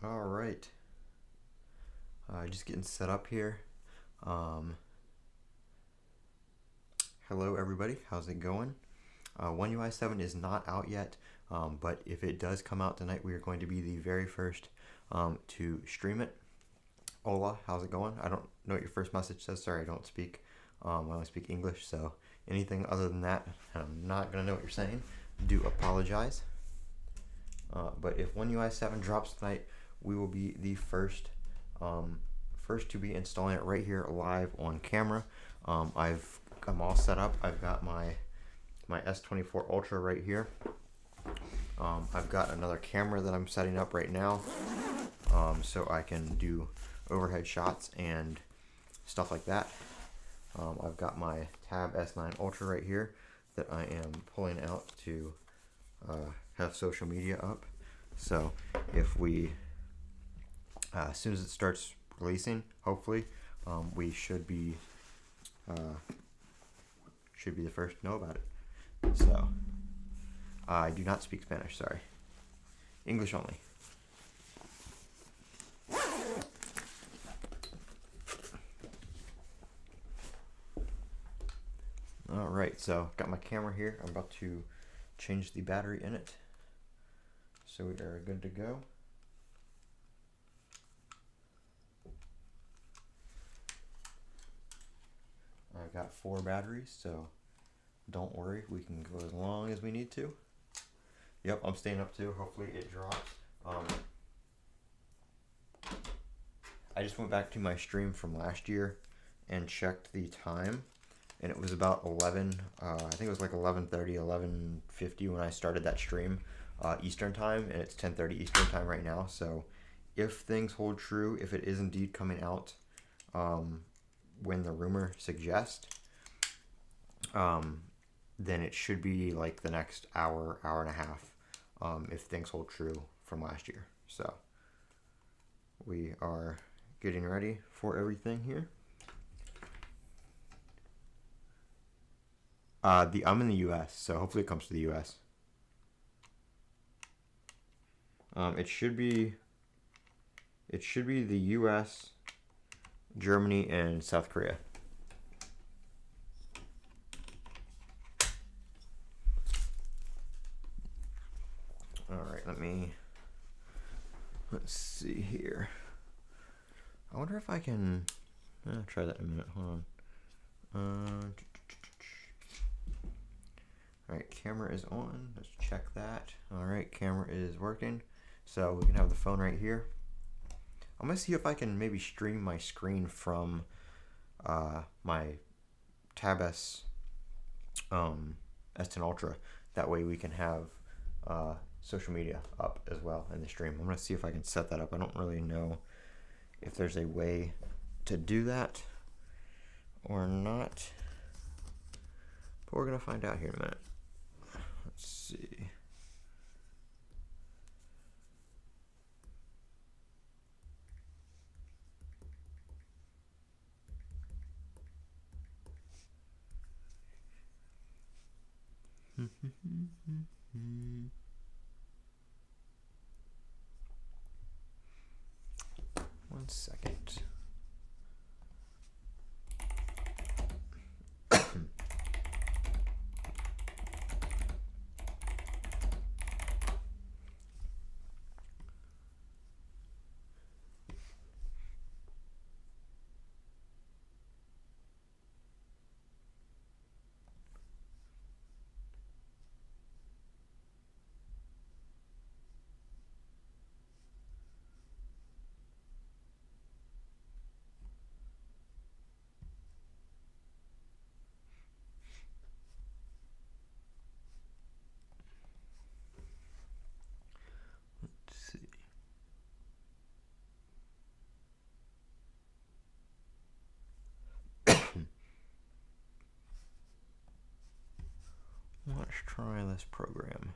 All right. Just getting set up here. Um, Hello, everybody. How's it going? One UI 7 is not out yet, but if it does come out tonight, we are going to be the very first to stream it. Hola, how's it going? I don't know what your first message says. Sorry, I don't speak. I only speak English, so anything other than that, I'm not going to know what you're saying. Do apologize. But if One UI 7 drops tonight, we will be the first to be installing it right here live on camera. I'm all set up. I've got my S24 Ultra right here. I've got another camera that I'm setting up right now, so I can do overhead shots and stuff like that. I've got my Tab S9 Ultra right here that I am pulling out to have social media up. So if we, as soon as it starts releasing, hopefully, we should be the first to know about it. So I do not speak Spanish. Sorry, English only. All right, so got my camera here. I'm about to change the battery in it, so we are good to go. I've got 4 batteries, so don't worry, we can go as long as we need to. Yep, I'm staying up too. Hopefully it drops. I just went back to my stream from last year and checked the time, and it was about 11. I think it was like 11:30, 11:50 when I started that stream, Eastern time, and it's 10:30 Eastern time right now. So, if things hold true, if it is indeed coming out when the rumor suggests, then it should be like the next hour, hour and a half, if things hold true from last year. So we are getting ready for everything here. I'm in the U.S., so hopefully it comes to the U.S. It should be the U.S., Germany, and South Korea. All right, let's see here. I wonder if I can try that in a minute. Hold on. All right, camera is on. Let's check that. All right, camera is working. So we can have the phone right here. I'm gonna see if I can maybe stream my screen from my Tab S S10 Ultra. That way we can have social media up as well in the stream. I'm gonna see if I can set that up. I don't really know if there's a way to do that or not, but we're gonna find out here in a minute. Let's see. One second. Let's try this program.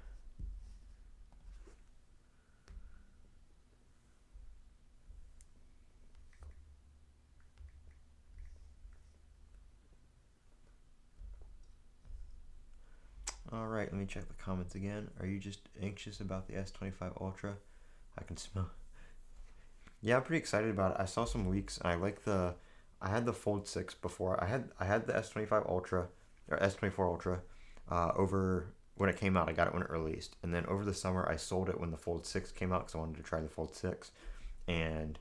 All right, let me check the comments again. Are you just anxious about the S25 Ultra? I can smell Yeah, I'm pretty excited about it. I saw some leaks, and I like the. I had the Fold 6 before. I had the S25 Ultra or S24 Ultra over when it came out. I got it when it released, and then over the summer I sold it when the Fold 6 came out because I wanted to try the Fold 6, and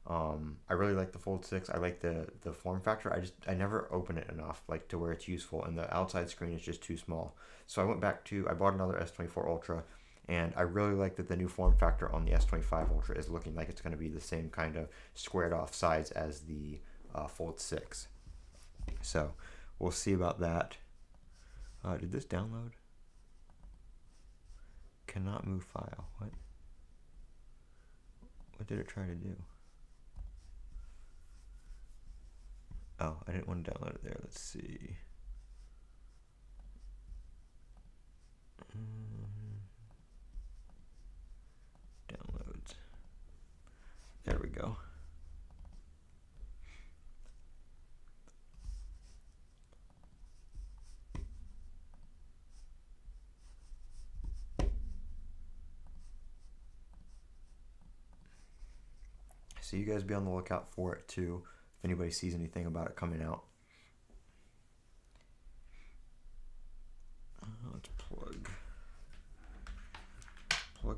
I really like the Fold 6. I like the form factor. I never open it enough like to where it's useful, and the outside screen is just too small. So I bought another S24 Ultra, and I really like that the new form factor on the S25 Ultra is looking like it's going to be the same kind of squared off size as the Fold 6. So we'll see about that. Did this download? Cannot move file. What? What did it try to do? Oh, I didn't want to download it there. Let's see. Downloads. There we go. So you guys be on the lookout for it too, if anybody sees anything about it coming out. Let's plug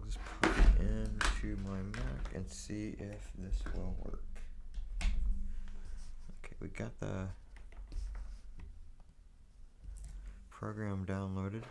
this puppy into my Mac and see if this will work. Okay, we got the program downloaded.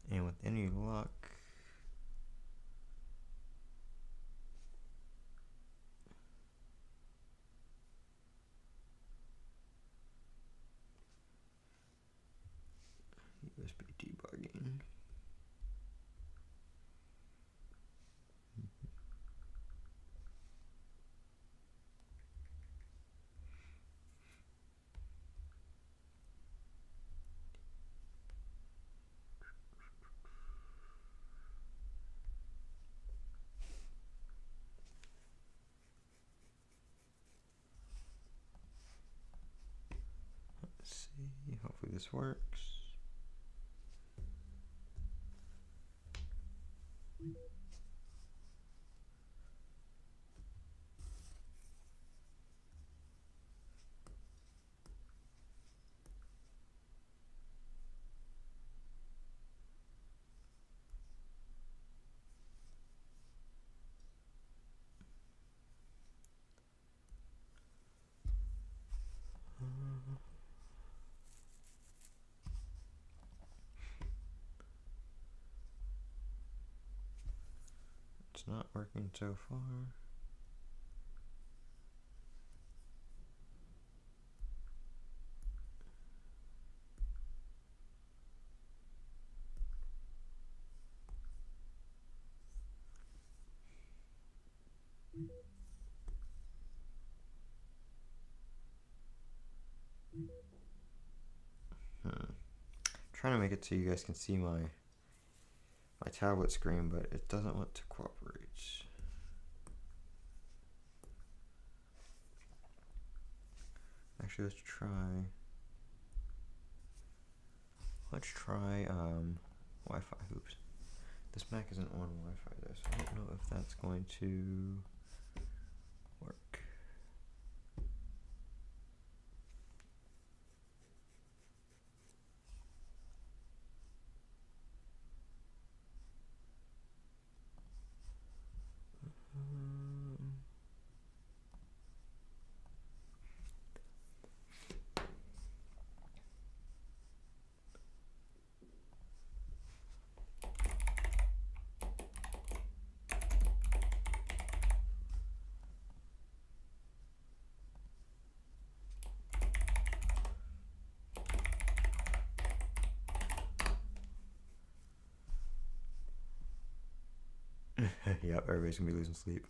And with any luck, USB debugging. Let's see, hopefully this works. It's not working so far. Trying to make it so you guys can see my tablet screen, but it doesn't want to cooperate. Actually, let's try Wi-Fi. Oops, this Mac isn't on Wi-Fi though, so I don't know if that's going to work. Yep, everybody's gonna be losing sleep.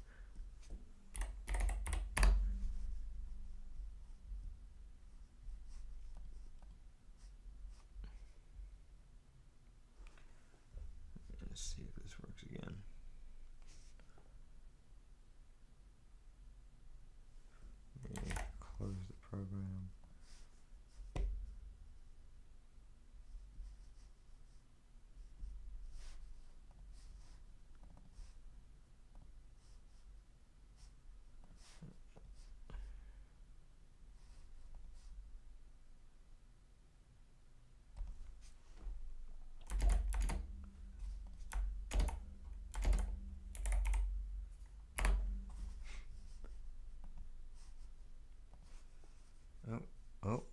Oh,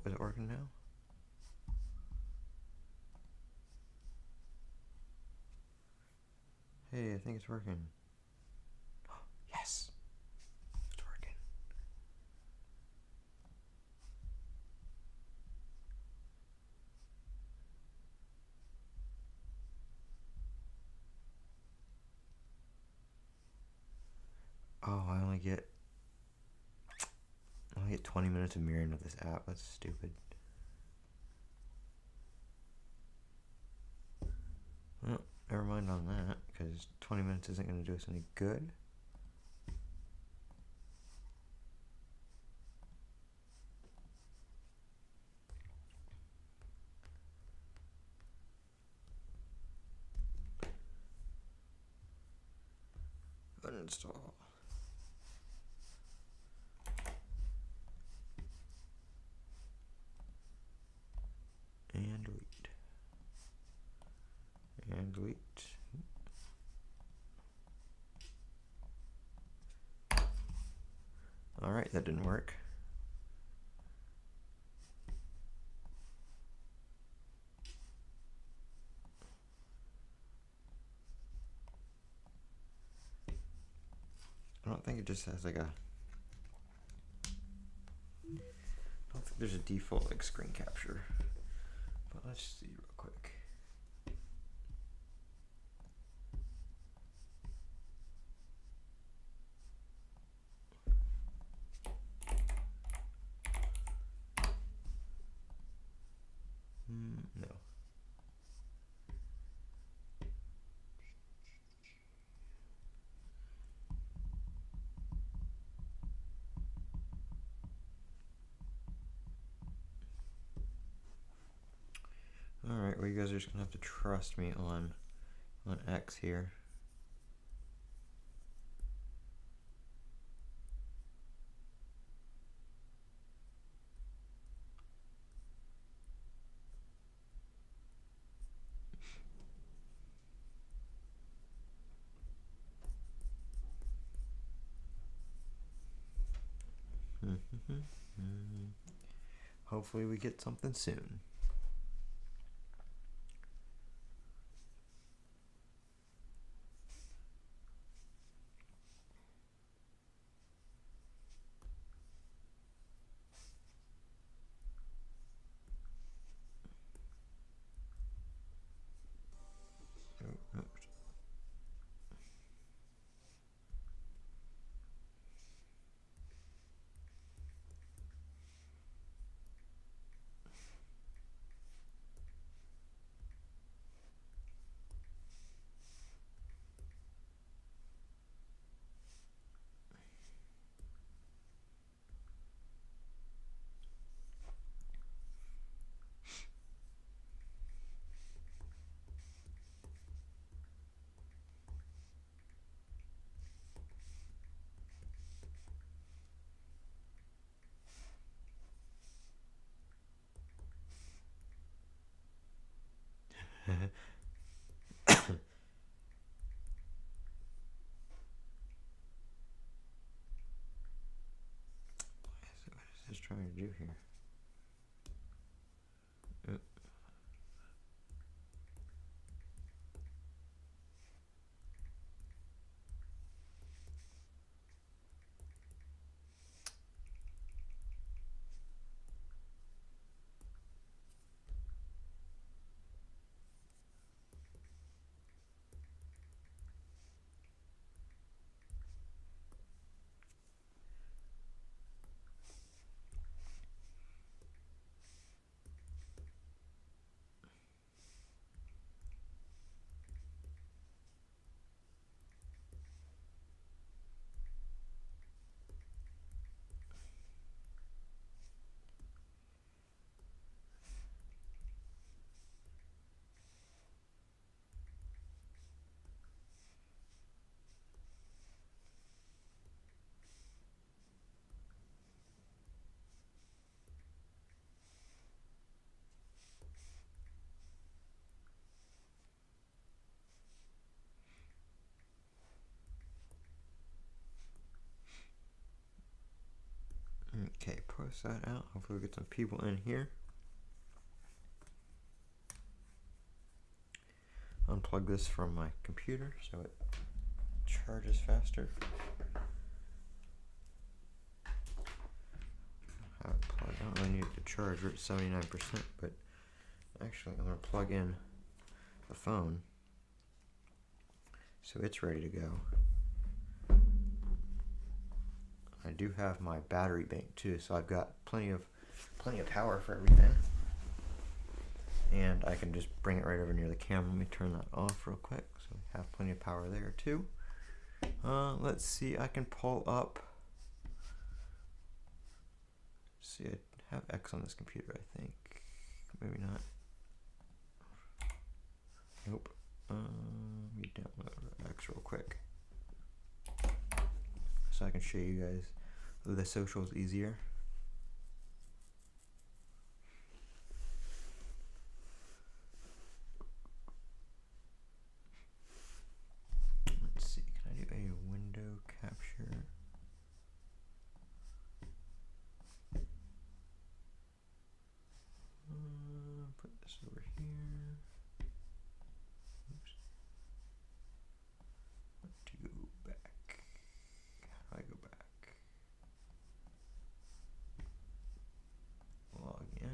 is it working now? Hey, I think it's working. Yes! It's working. Oh, I only get 20 minutes of mirroring with this app. That's stupid. Well, never mind on that, because 20 minutes isn't going to do us any good. Uninstall. And delete. And delete. Alright, that didn't work. I don't think it just has like a... I don't think there's a default like screen capture. But let's see real quick. No. Alright, well you guys are just gonna have to trust me on X here. Hopefully we get something soon. What is this trying to do here? push that out. Hopefully we'll get some people in here. Unplug this from my computer so it charges faster. Have it plugged. I don't really need it to charge. We're at 79%, but actually I'm going to plug in the phone so it's ready to go. I do have my battery bank too, so I've got plenty of power for everything. And I can just bring it right over near the camera. Let me turn that off real quick so we have plenty of power there too. Let's see, I can pull up. Let's see, I have X on this computer, I think. Maybe not. Nope. Let me download X real quick so I can show you guys the socials easier. Let's see, can I do a window capture? Put this over here. Oops. To go back. How do I go back? Log in.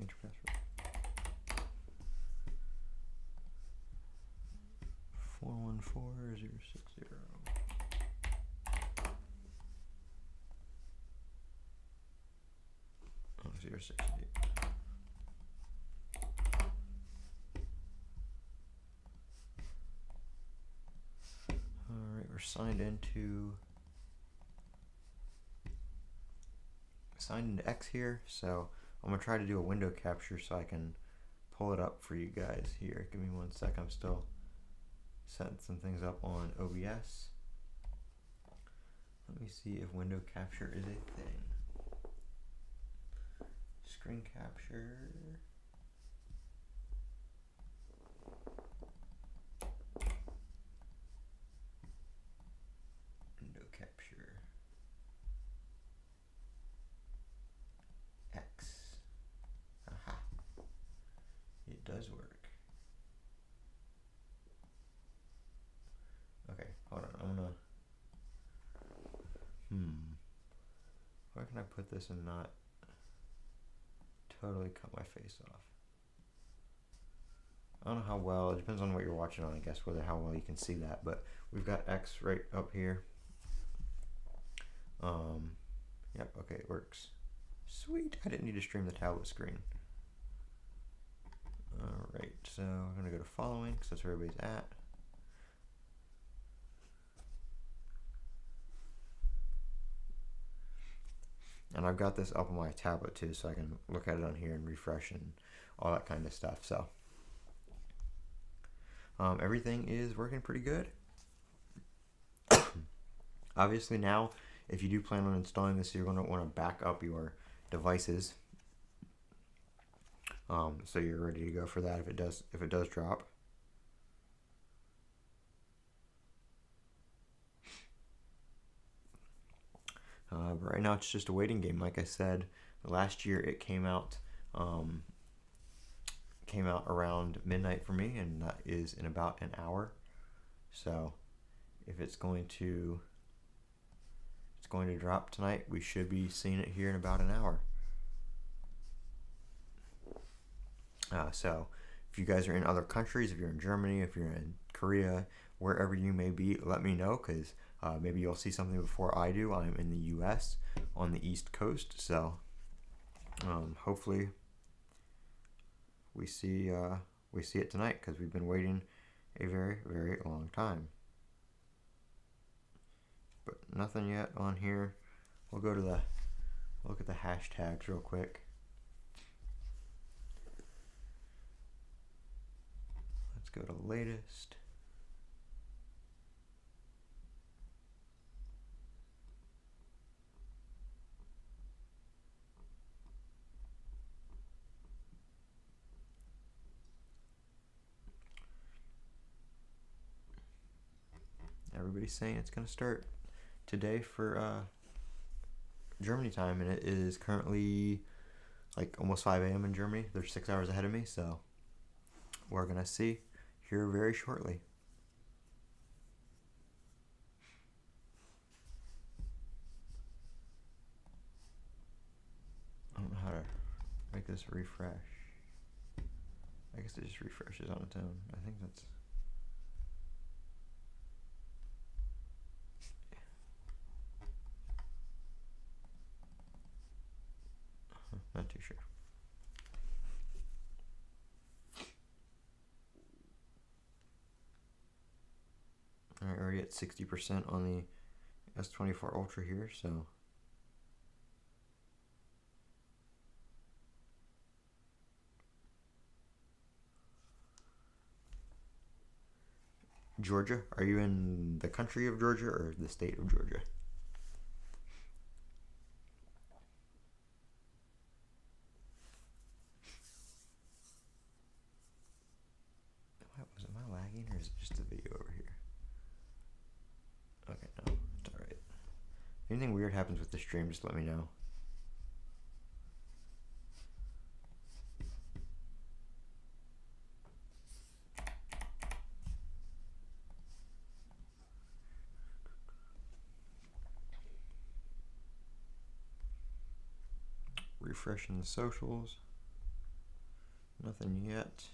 Enter password. 414060. Oh, 060. Alright, we're signed into X here, so I'm gonna try to do a window capture so I can pull it up for you guys here. Give me 1 second. I'm still setting some things up on OBS. Let me see if window capture is a thing. Screen capture. Window capture. X. Aha. It does work. Okay, hold on. I'm gonna. Where can I put this and not totally cut my face off? I don't know how well. It depends on what you're watching on, I guess, whether how well you can see that. But we've got X right up here. Yep. Okay, it works. Sweet. I didn't need to stream the tablet screen. Alright, so I'm going to go to following because that's where everybody's at. And I've got this up on my tablet too, so I can look at it on here and refresh and all that kind of stuff. So everything is working pretty good. Obviously now, if you do plan on installing this, you're going to want to back up your devices, so you're ready to go for that if it does drop. But right now it's just a waiting game. Like I said, last year it came out around midnight for me, and that is in about an hour. So if it's going to drop tonight, we should be seeing it here in about an hour. So if you guys are in other countries, if you're in Germany, if you're in Korea, wherever you may be, let me know, because maybe you'll see something before I do. I'm in the US on the East Coast, so hopefully we see it tonight, because we've been waiting a very, very long time. But nothing yet on here. We'll go to look at the hashtags real quick. Let's go to latest. Everybody's saying it's going to start today for Germany time, and it is currently like almost 5 a.m. in Germany. They're 6 hours ahead of me, so we're going to see here very shortly. I don't know how to make this refresh. I guess it just refreshes on its own. I think that's... Not too sure. Alright, already at 60% on the S24 Ultra here, so... Georgia? Are you in the country of Georgia or the state of Georgia? Am I lagging or is it just the video over here? Okay, no, it's alright. If anything weird happens with the stream, just let me know. Refreshing the socials. Nothing yet.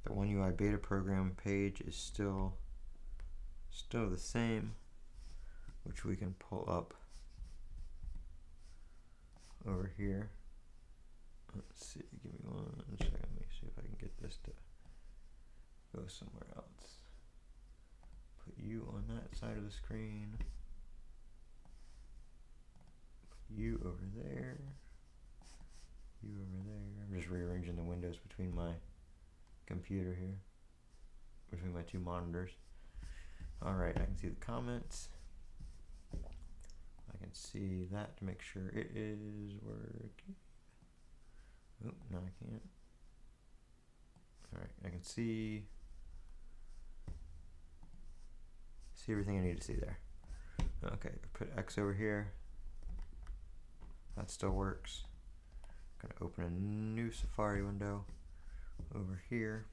The One UI beta program page is still the same, which we can pull up over here. Let's see, give me 1 second. Let me see if I can get this to go somewhere else. Put you on that side of the screen. Put you over there. You over there. I'm just rearranging the windows between my computer here, between my two monitors. Alright, I can see the comments. I can see that to make sure it is working. Oh, no, I can't. Alright, I can see everything I need to see there. Okay, put X over here. That still works. I'm gonna open a new Safari window over here.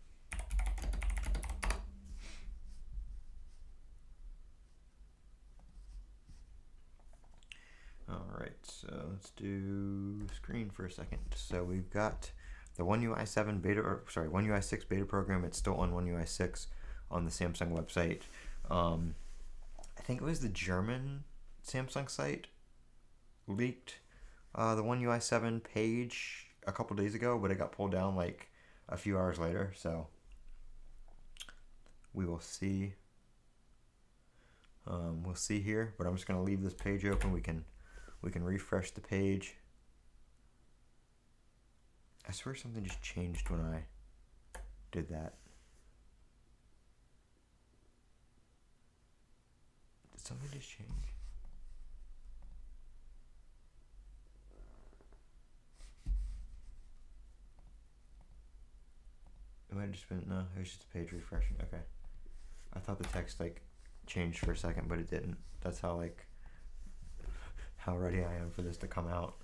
Alright, so let's do screen for a second. So we've got the One UI 7 beta, or sorry, One UI 6 beta program. It's still on One UI 6 on the Samsung website. I think it was the German Samsung site leaked the One UI 7 page a couple days ago, but it got pulled down like a few hours later, so we will see. We'll see here, but I'm just going to leave this page open. We can refresh the page. I swear something just changed when I did that. Did something just change? It might have just been, no, it was just a page refreshing. Okay. I thought the text like changed for a second, but it didn't. That's how like how ready I am for this to come out.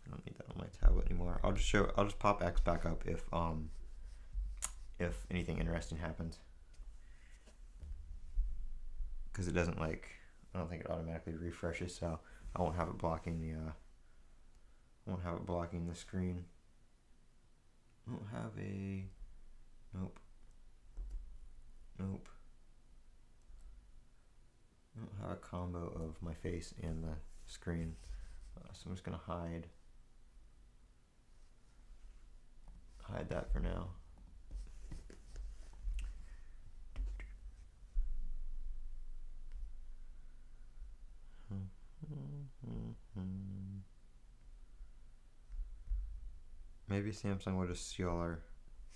I don't need that on my tablet anymore. I'll just pop X back up if anything interesting happens. Because it doesn't like, I don't think it automatically refreshes, so I won't have it blocking the screen. I don't have a, nope. I don't have a combo of my face and the screen, so I'm just gonna hide that for now. Maybe Samsung will just see all our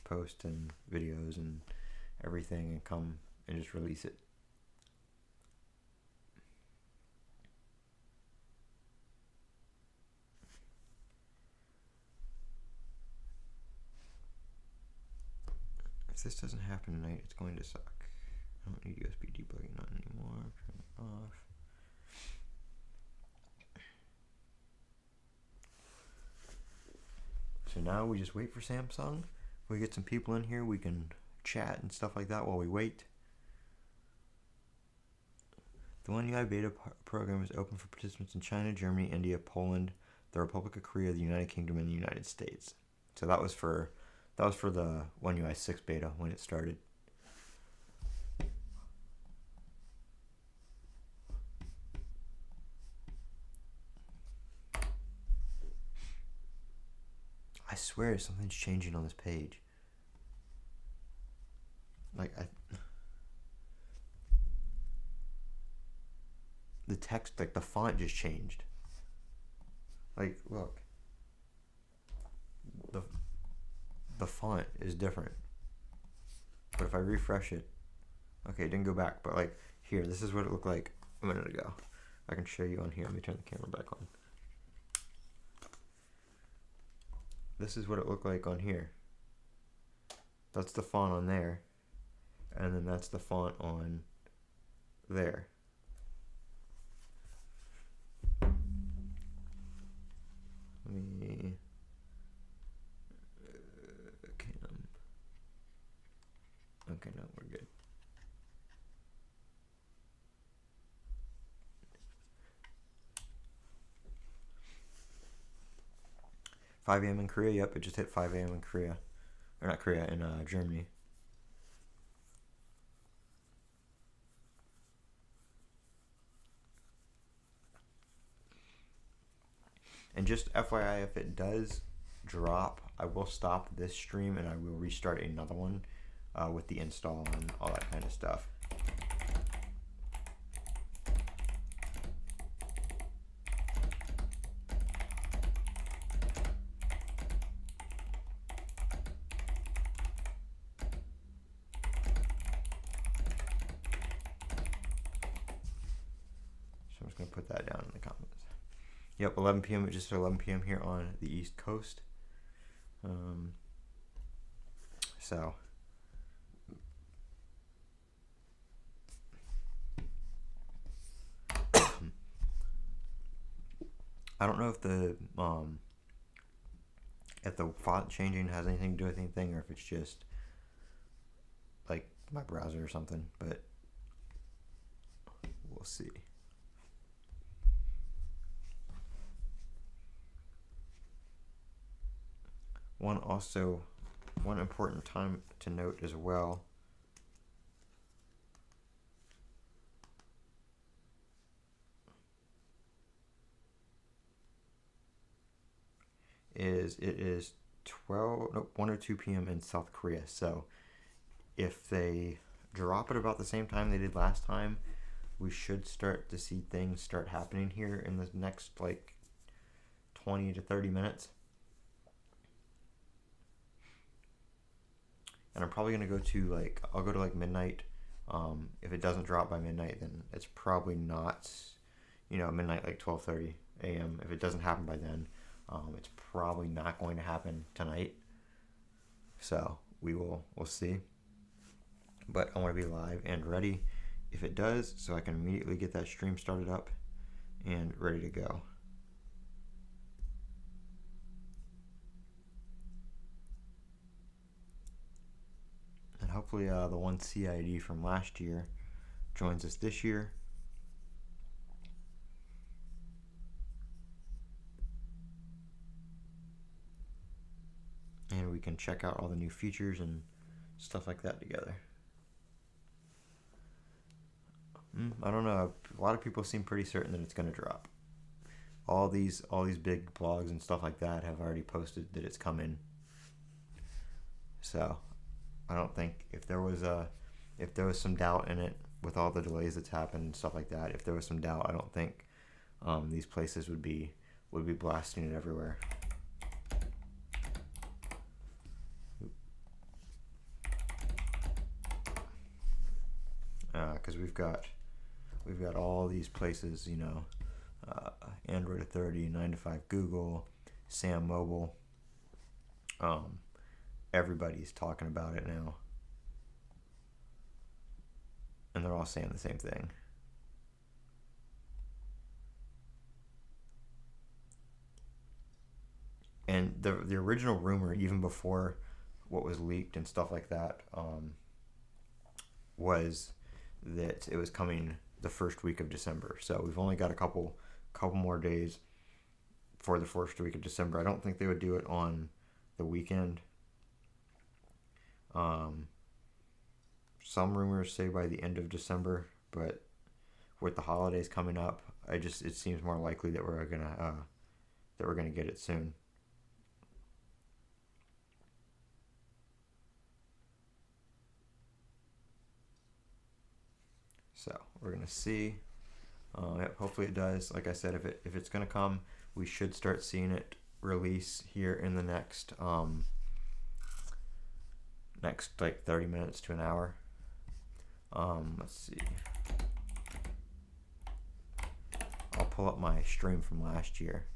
posts and videos and everything and come and just release it. If this doesn't happen tonight, it's going to suck. I don't need USB debugging on anymore. Turn it off. So now we just wait for Samsung. We get some people in here, we can chat and stuff like that while we wait. The One UI beta program is open for participants in China, Germany, India, Poland, the Republic of Korea, the United Kingdom, and the United States. So that was for the One UI 6 beta when it started. I swear something's changing on this page. Like the text, like the font just changed. Like, look. The font is different. But if I refresh it, okay, it didn't go back, but like here, this is what it looked like a minute ago. I can show you on here. Let me turn the camera back on. This is what it looked like on here. That's the font on there. And then that's the font on there. Let me... Okay, no, we're good. $5 a.m. in Korea. Yep, it just hit 5 a.m. in Korea. Or not Korea, in Germany. And just FYI, if it does drop, I will stop this stream and I will restart another one with the install and all that kind of stuff. So I'm just going to put that down in the comments. Yep, 11 p.m. It just hit 11 p.m. here on the East Coast. So I don't know if the font changing has anything to do with anything, or if it's just like my browser or something, but we'll see. One important time to note as well is it is 1 or 2 p.m. in South Korea. So if they drop it about the same time they did last time, we should start to see things start happening here in the next like 20 to 30 minutes. And I'm probably going to go to I'll go to like midnight. If it doesn't drop by midnight, then it's probably not, midnight, like 12:30 a.m. If it doesn't happen by then, it's probably not going to happen tonight. So we'll see. But I want to be live and ready if it does, so I can immediately get that stream started up and ready to go. And hopefully the one CID from last year joins us this year. And we can check out all the new features and stuff like that together. I don't know. A lot of people seem pretty certain that it's going to drop. All these big blogs and stuff like that have already posted that it's coming. So I don't think if there was some doubt in it with all the delays that's happened and stuff like that, if there was some doubt, I don't think these places would be blasting it everywhere. because we've got all these places, you know, Android Authority, 9 to 5 Google, Sam Mobile. Everybody's talking about it now, and they're all saying the same thing. And the original rumor, even before what was leaked and stuff like that, was that it was coming the first week of December. So we've only got a couple more days for the first week of December. I don't think they would do it on the weekend. Some rumors say by the end of December, but with the holidays coming up, it seems more likely that we're gonna get it soon. So we're gonna see. Yep, hopefully it does. Like I said, if it's gonna come, we should start seeing it release here in the next like 30 minutes to an hour. Let's see. I'll pull up my stream from last year.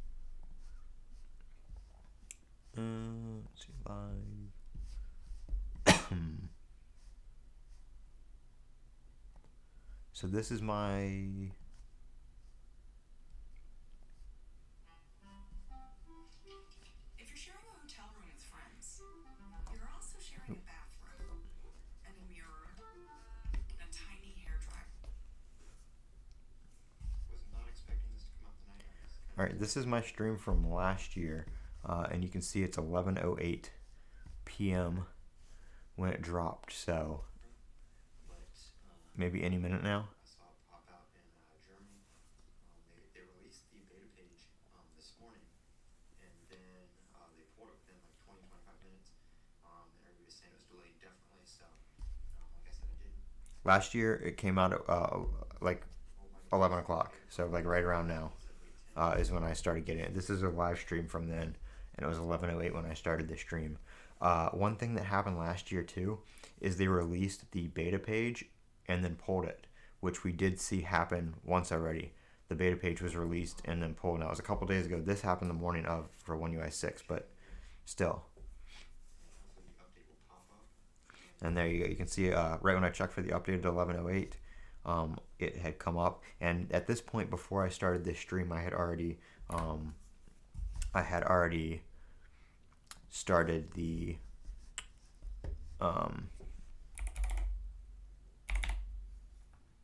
Let's see, live. So this is my... If you're sharing a hotel room with friends, you're also sharing a bathroom, and a mirror, and a tiny hairdryer. Was not expecting this to come out tonight. Alright, this is my stream from last year, and you can see it's 11:08 p.m. when it dropped, so maybe any minute now. I saw it pop out in Germany. They released the beta page this morning, and then they pulled it within like 20-25 minutes, and everybody was saying it was delayed indefinitely. So, like I said, I didn't. Last year it came out at like 11 o'clock, so like right around now is when I started getting it. This is a live stream from then, and it was 11:08 when I started the stream. One thing that happened last year too is they released the beta page and then pulled it, which we did see happen once already. The beta page was released and then pulled. Now it was a couple days ago. This happened the morning of for One UI 6, but still. And there you go. You can see right when I checked for the update at 11:08, it had come up. And at this point, before I started this stream, I had already started the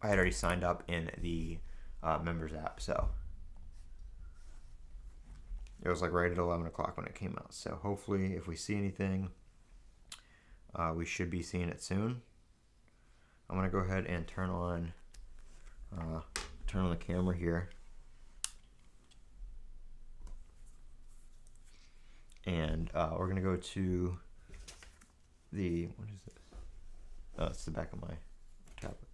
I had already signed up in the members app, so it was like right at 11 o'clock when it came out. So hopefully, if we see anything, we should be seeing it soon. I'm gonna go ahead and turn on the camera here, and we're gonna go to the, what is this? Oh, it's the back of my tablet.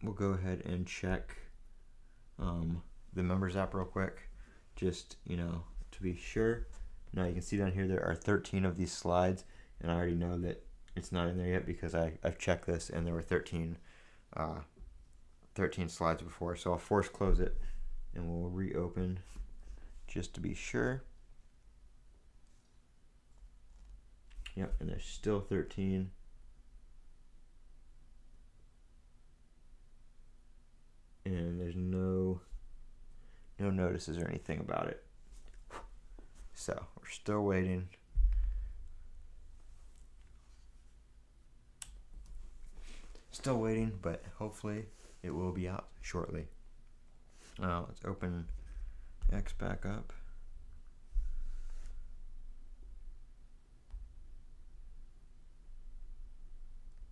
We'll go ahead and check the members app real quick, just, you know, to be sure. Now you can see down here there are 13 of these slides, and I already know that it's not in there yet because I've checked this and there were 13 slides before. So I'll force close it and we'll reopen just to be sure. Yep, and there's still 13. And there's no notices or anything about it. So we're still waiting. Still waiting, but hopefully it will be out shortly. Let's open X back up.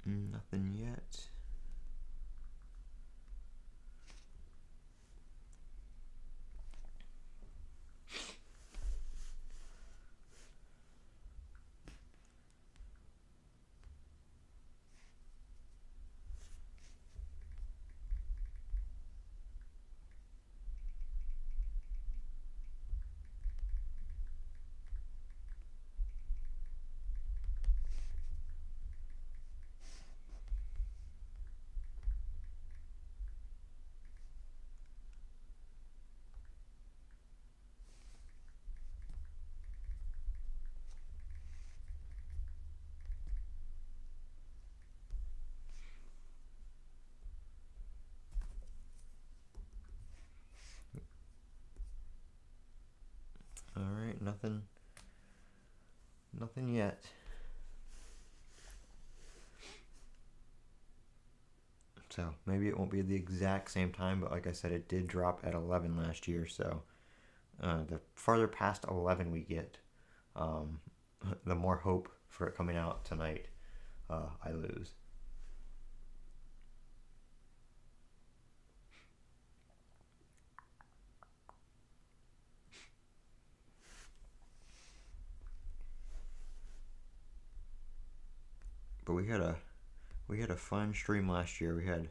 Nothing yet. nothing yet. So maybe it won't be the exact same time, but like I said, it did drop at 11 last year. So the farther past 11 we get, the more hope for it coming out tonight I lose. But we had a fun stream last year. We had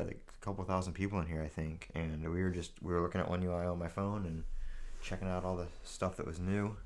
like a couple thousand people in here, I think, and we were looking at One UI on my phone and checking out all the stuff that was new.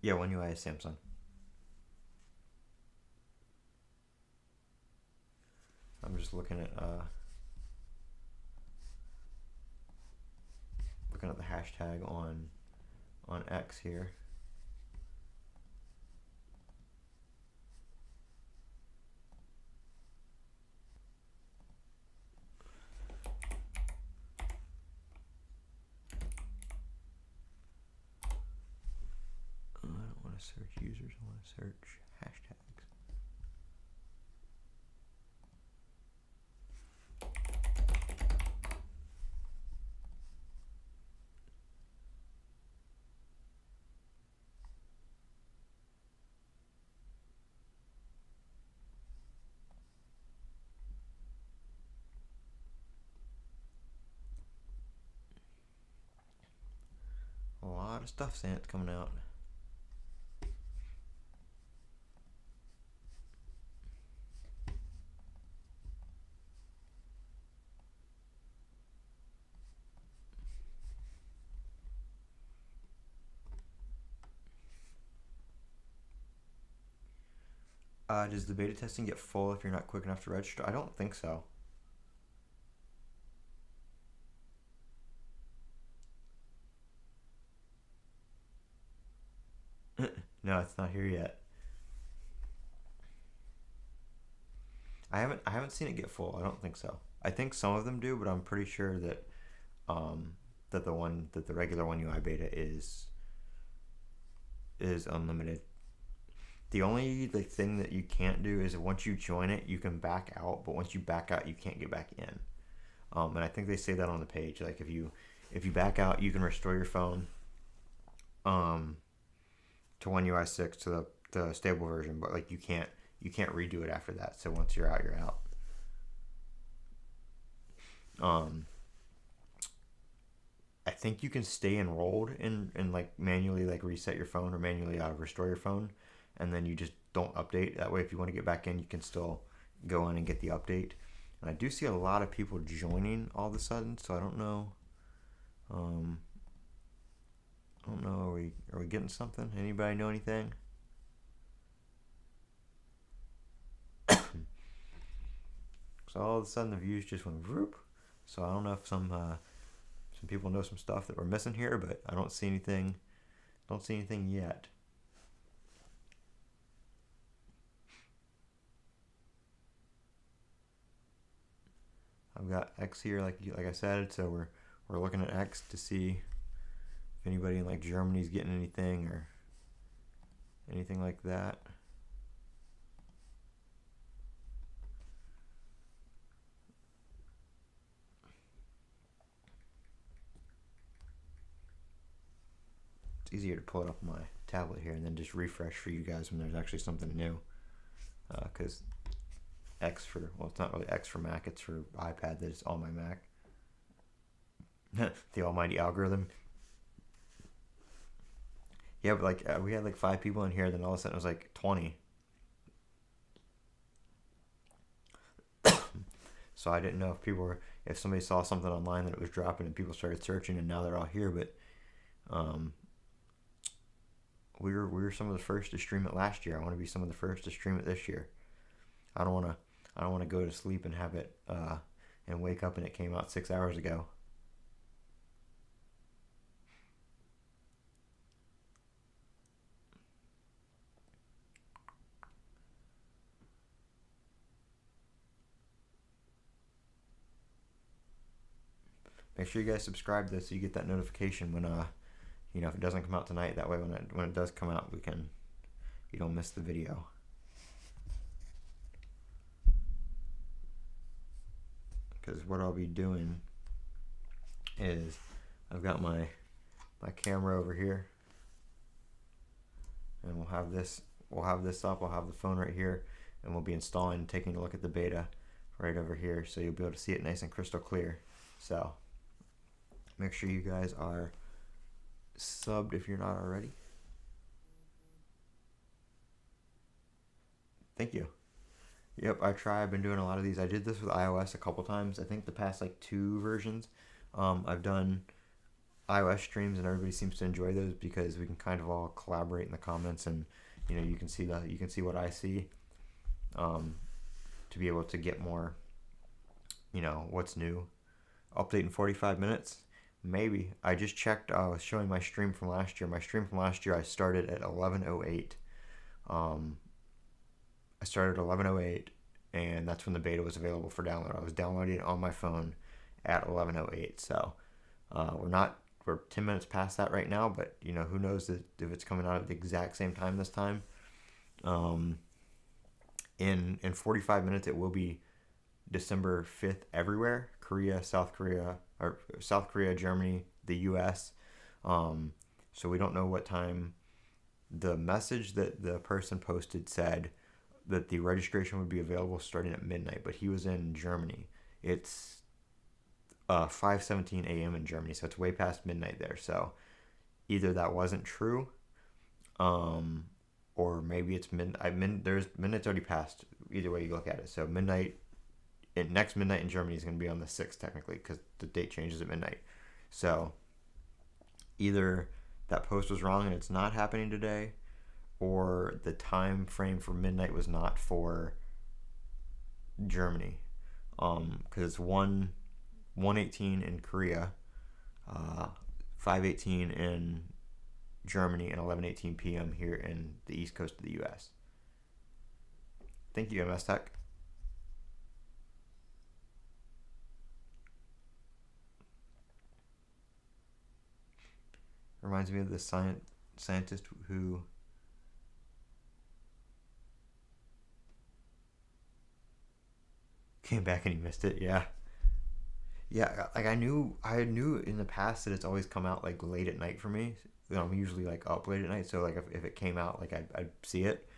Yeah, One UI is Samsung. I'm just looking at the hashtag on X here. I don't want to search users. I want to search hashtags. A lot of stuff saying it's coming out. Does the beta testing get full if you're not quick enough to register? I don't think so. No, it's not here yet. I haven't seen it get full. I don't think so. I think some of them do, but I'm pretty sure that the regular One UI beta is unlimited. The only thing that you can't do is once you join it, you can back out, but once you back out, you can't get back in. And I think they say that on the page. Like if you back out, you can restore your phone to One UI 6 to the stable version, but like you can't redo it after that. So once you're out, you're out. I think you can stay enrolled and like manually like reset your phone or manually restore your phone, and then you just don't update. That way, if you want to get back in, you can still go in and get the update. And I do see a lot of people joining all of a sudden, so I don't know. I don't know. Are we getting something? Anybody know anything? So all of a sudden the views just went whoop. So I don't know if some people know some stuff that we're missing here, but I don't see anything. Don't see anything yet. I've got X here, like I said, so we're looking at X to see if anybody in like Germany's getting anything or anything like that. It's easier to pull it up on my tablet here and then just refresh for you guys when there's actually something new. Because X for, well, it's not really X for Mac, it's for iPad that is on my Mac. The almighty algorithm. Yeah, but like we had like 5 people in here, then all of a sudden it was like 20. So I didn't know if people were, if somebody saw something online that it was dropping and people started searching and now they're all here, but we were some of the first to stream it last year. I want to be some of the first to stream it this year. I don't want to go to sleep and have it and wake up and it came out 6 hours ago. Make sure you guys subscribe to this so you get that notification when you know, if it doesn't come out tonight. That way when it does come out, you don't miss the video. Because what I'll be doing is I've got my camera over here, and we'll have this up. I'll have the phone right here, and we'll be installing and taking a look at the beta right over here, so you'll be able to see it nice and crystal clear. So make sure you guys are subbed if you're not already. Thank you. Yep, I've been doing a lot of these. I did this with iOS a couple times. I think the past like 2 versions. I've done iOS streams and everybody seems to enjoy those because we can kind of all collaborate in the comments, and you know, you can see what I see, to be able to get more, you know, what's new. Update in 45 minutes. Maybe. I just checked. I was showing my stream from last year. My stream from last year, I started at 11:08. I started at 11:08, and that's when the beta was available for download. I was downloading it on my phone at 11:08. So we're 10 minutes past that right now, but you know, who knows if it's coming out at the exact same time this time. In 45 minutes, it will be December 5th everywhere. Korea, South Korea, Germany, the US. So we don't know what time. The message that the person posted said that the registration would be available starting at midnight, but he was in Germany. It's 5:17 a.m. in Germany, so it's way past midnight there. So either that wasn't true, or maybe it's there's midnight's already passed. Either way you look at it. So next midnight in Germany is going to be on the 6th technically, because the date changes at midnight. So either that post was wrong and it's not happening today, or the time frame for midnight was not for Germany, because it's 1:18 in Korea, 5:18 in Germany, and 11:18 p.m. here in the East Coast of the U.S. Thank you, MS Tech. Reminds me of the scientist who came back and he missed it. Yeah, like I knew in the past that it's always come out like late at night for me. You know, I'm usually like up late at night, so like if it came out, like I'd see it.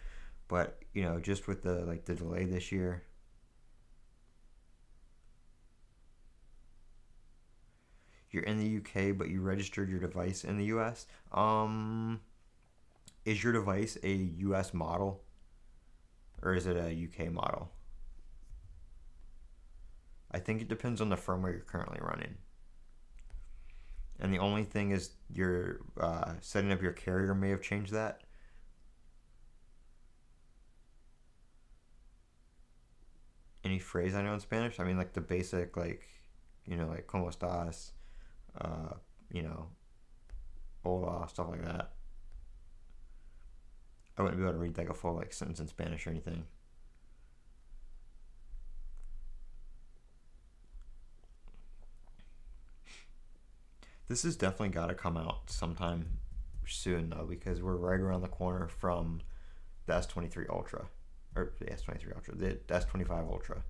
But you know, just with the delay this year. You're in the UK, but you registered your device in the US. Is your device a US model, or is it a UK model? I think it depends on the firmware you're currently running. And the only thing is your setting up your carrier may have changed that. any phrase I know in Spanish. I mean, like the basic, like, like "cómo estás," you know, "hola," stuff like that. I wouldn't be able to read like a full like sentence in Spanish or anything. This has definitely got to come out sometime soon though, because we're right around the corner from the S23 Ultra, or the S23 Ultra, the S25 Ultra,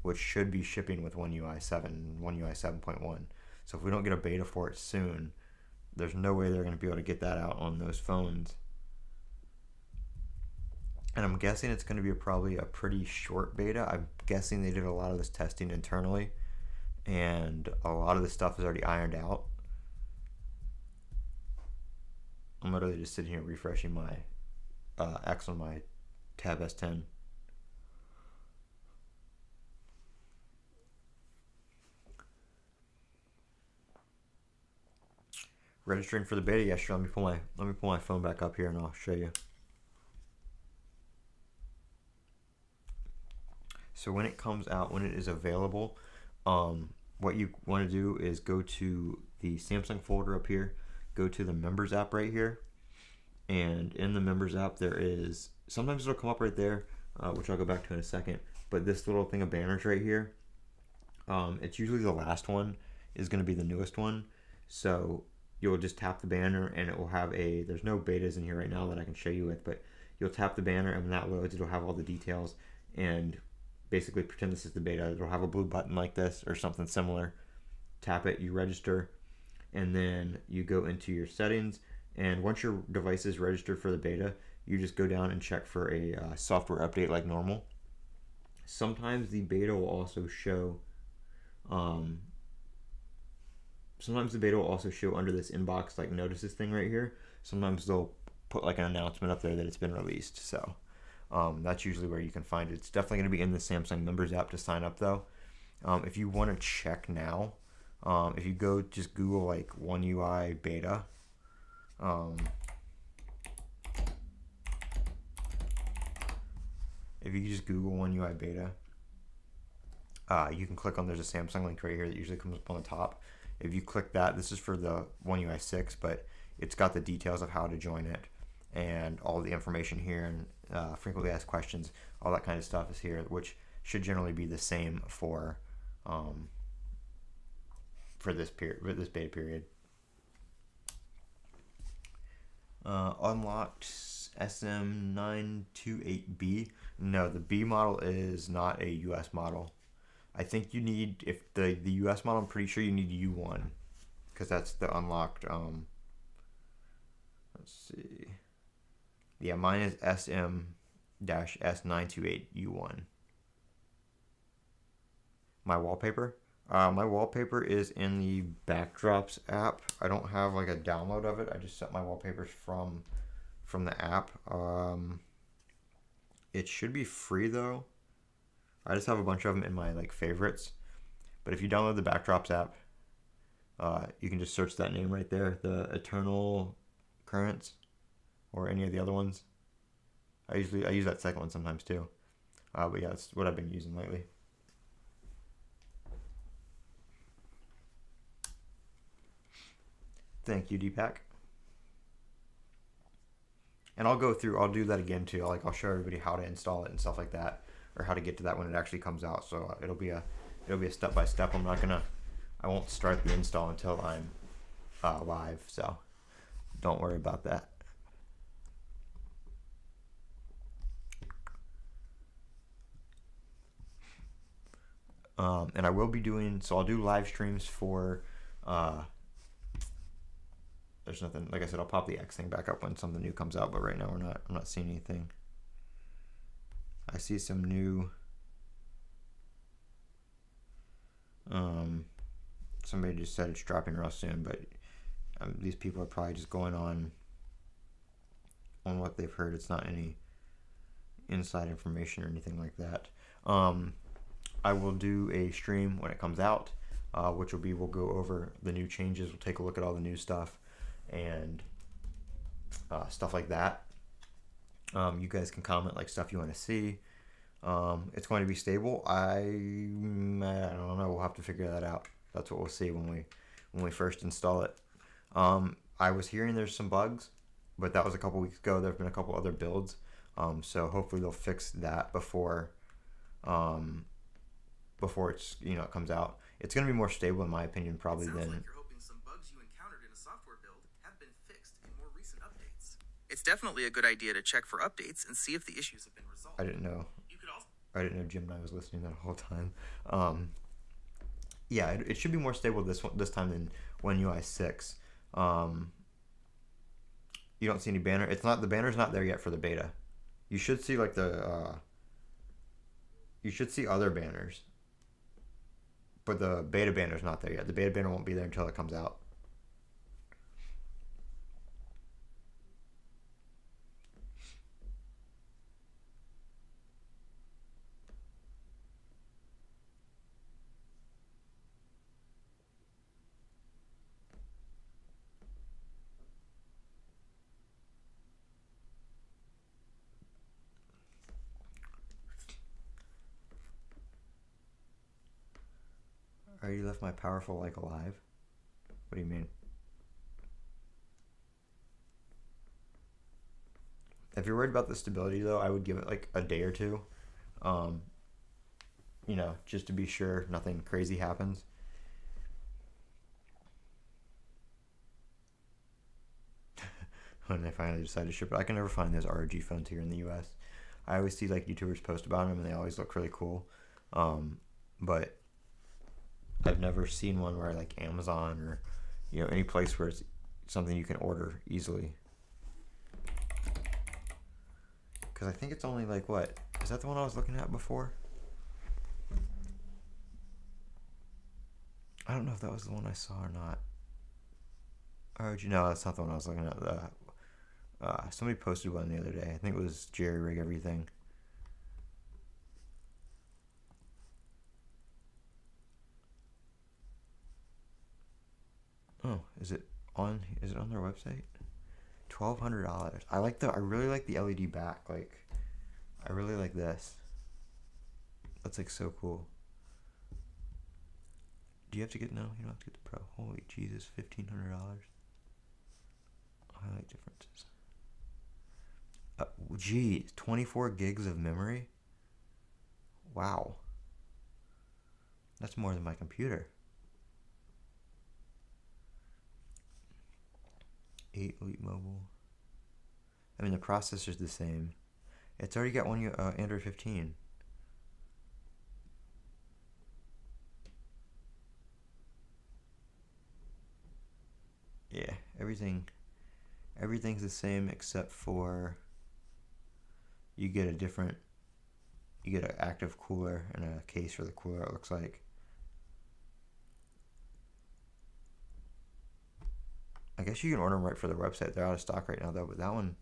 which should be shipping with One UI 7, One UI 7.1. So if we don't get a beta for it soon, there's no way they're going to be able to get that out on those phones. And I'm guessing it's going to be probably a pretty short beta. I'm guessing they did a lot of this testing internally, and a lot of this stuff is already ironed out. I'm literally just sitting here refreshing my X on my Tab S10. Registering for the beta. Yeah, sure. Let me pull my phone back up here and I'll show you. So when it comes out, when it is available, what you want to do is go to the Samsung folder up here, go to the Members app right here, and in the Members app there is, sometimes it'll come up right there, which I'll go back to in a second, but this little thing of banners right here, it's usually the last one is going to be the newest one. So you'll just tap the banner and it will have there's no betas in here right now that I can show you with, but you'll tap the banner and when that loads, it'll have all the details, and basically pretend this is the beta. It'll have a blue button like this or something similar. Tap it, you register, and then you go into your settings, and once your device is registered for the beta, you just go down and check for a software update like normal. Sometimes the beta will also show under this inbox like notices thing right here. Sometimes they'll put like an announcement up there that it's been released. So that's usually where you can find it. It's definitely going to be in the Samsung Members app to sign up though. If you want to check now, if you go just Google like One UI beta, if you just Google One UI beta, you can click on, there's a Samsung link right here that usually comes up on the top. If you click that, this is for the One UI 6, but it's got the details of how to join it and all the information here, and frequently asked questions, all that kind of stuff is here, which should generally be the same for this beta period. Unlocked SM928B. No, the B model is not a US model. I think you need, if the US model, I'm pretty sure you need U1, because that's the unlocked. Let's see. Yeah, mine is SM-S928U1. My wallpaper. My wallpaper is in the Backdrops app. I don't have like a download of it. I just set my wallpapers from the app. It should be free though. I just have a bunch of them in my like favorites. But if you download the Backdrops app, you can just search that name right there, the Eternal Currents, or any of the other ones. I use that second one sometimes too. But yeah, that's what I've been using lately. Thank you, Deepak. And I'll do that again too. I'll show everybody how to install it and stuff like that, or how to get to that when it actually comes out. So it'll be a step by step. I won't start the install until I'm live. So don't worry about that. And I will be I'll do live streams for, there's nothing, like I said, I'll pop the X thing back up when something new comes out, but right now I'm not seeing anything. I see some new, somebody just said it's dropping real soon, but these people are probably just going on what they've heard. It's not any inside information or anything like that. I will do a stream when it comes out, which we'll go over the new changes. We'll take a look at all the new stuff and stuff like that. You guys can comment like stuff you want to see. It's going to be stable. I don't know. We'll have to figure that out. That's what we'll see when we first install it. I was hearing there's some bugs, but that was a couple weeks ago. There have been a couple other builds, so hopefully they'll fix that um, before it's it comes out. It's going to be more stable in my opinion, probably Sounds than. like you're hoping some bugs you encountered in a software build have been fixed in more recent updates. It's definitely a good idea to check for updates and see if the issues have been resolved. I didn't know. You could also I didn't know Jim and I was listening that whole time. Yeah, it should be more stable this time than One UI 6. You don't see any banner. It's not the banner's not there yet for the beta. You should see like you should see other banners, but the beta banner's not there yet. The beta banner won't be there until it comes out. I already left my powerful like alive. What do you mean? If you're worried about the stability though, I would give it like a day or two. Um, just to be sure nothing crazy happens. When they finally decide to ship it, I can never find those ROG phones here in the U.S. I always see like YouTubers post about them, and they always look really cool. But I've never seen one where like Amazon or any place where it's something you can order easily. Because I think it's only like what is that the one I was looking at before? I don't know if that was the one I saw or not. ROG, no, that's not the one I was looking at. Somebody posted one the other day. I think it was Jerry Rig Everything. Oh, is it on their website? $1,200. I really like the LED back. Like, I really like this. That's like so cool. Do you have to get no? You don't have to get the Pro. Holy Jesus, $1,500. Highlight differences. Geez, 24 gigs of memory. Wow. That's more than my computer. 8 Elite Mobile. I mean, the processor's the same. It's already got one Android 15. Yeah, everything's the same except for you get an active cooler and a case for the cooler, it looks like. I guess you can order them right for their website. They're out of stock right now though, but that one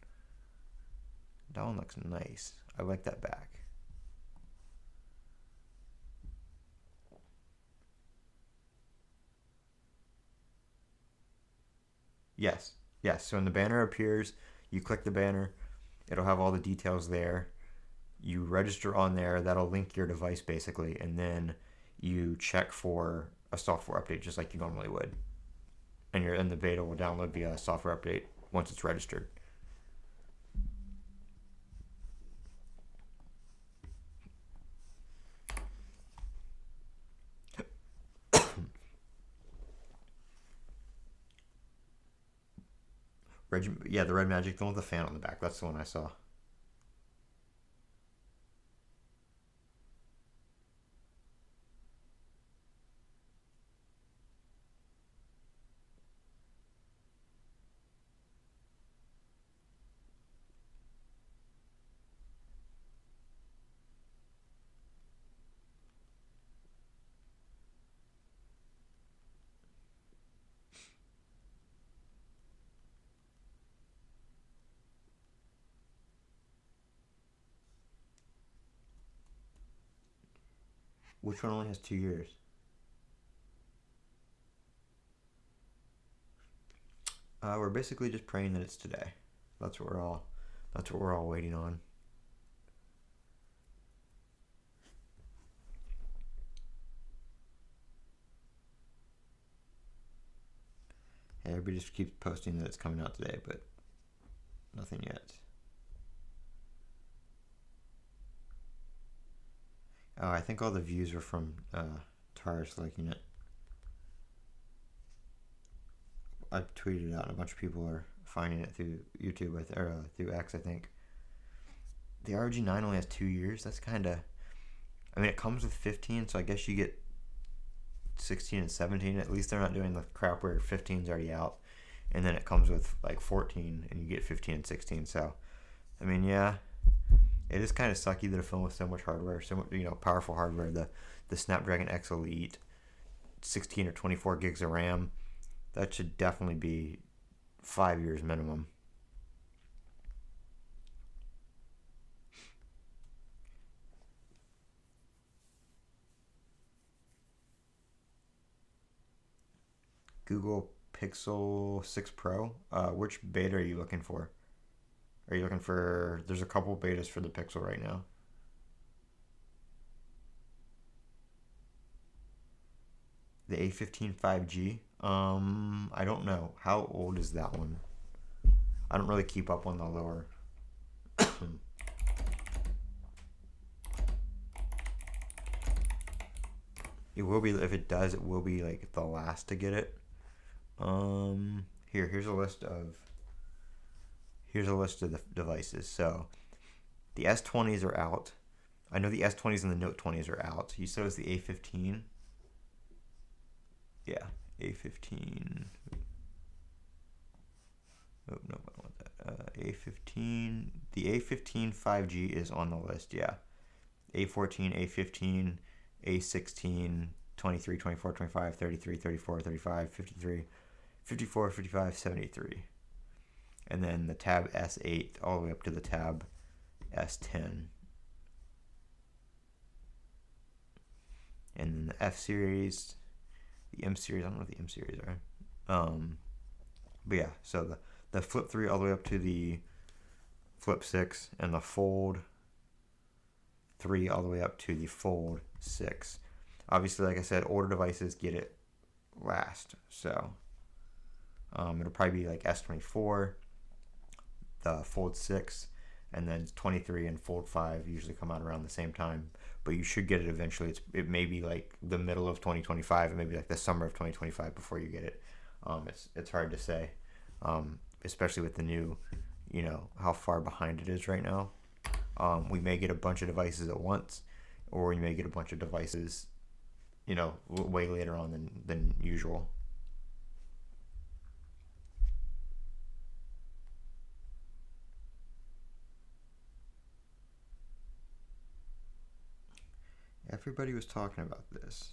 looks nice. I like that back. Yes. Yes. So when the banner appears, you click the banner, it'll have all the details there. You register on there, that'll link your device basically, and then you check for a software update just like you normally would. And the beta will download via software update once it's registered. The Red Magic, the one with the fan on the back. That's the one I saw. Which one only has 2 years? We're basically just praying that it's today. That's what we're all waiting on. Everybody just keeps posting that it's coming out today, but nothing yet. Oh, I think all the views were from Taurus liking it. I tweeted it out and a bunch of people are finding it through YouTube or through X, I think. The RG9 only has 2 years. That's kind of... I mean, it comes with 15, so I guess you get 16 and 17. At least they're not doing the crap where 15's already out. And then it comes with, like, 14, and you get 15 and 16. So, I mean, yeah. It is kind of sucky that a phone with so much hardware, so much, powerful hardware, the Snapdragon X Elite, 16 or 24 gigs of RAM, that should definitely be 5 years minimum. Google Pixel 6 Pro. Which beta are you looking for? Are you looking for... There's a couple betas for the Pixel right now. The A15 5G? I don't know. How old is that one? I don't really keep up on the lower. It will be, if it does, it will be like the last to get it. Here's a list of the devices. So the S20s are out. I know the S20s and the Note 20s are out. You said it was the A15. Yeah, A15. Oh no, I don't want that. A15. The A15 5G is on the list. Yeah, A14, A15, A16, 23, 24, 25, 33, 34, 35, 53, 54, 55, 73. And then the Tab S8 all the way up to the Tab S10. And then the F series, the M series, I don't know what the M series are. But yeah, so the Flip 3 all the way up to the Flip 6, and the Fold 3 all the way up to the Fold 6. Obviously, like I said, older devices get it last. So it'll probably be like S24, the Fold 6, and then 23 and Fold 5 usually come out around the same time. But you should get it eventually. It may be like the middle of 2025, and maybe like the summer of 2025 before you get it. It's hard to say, especially with the new, how far behind it is right now. We may get a bunch of devices at once, or we may get a bunch of devices, way later on than usual. Everybody was talking about this,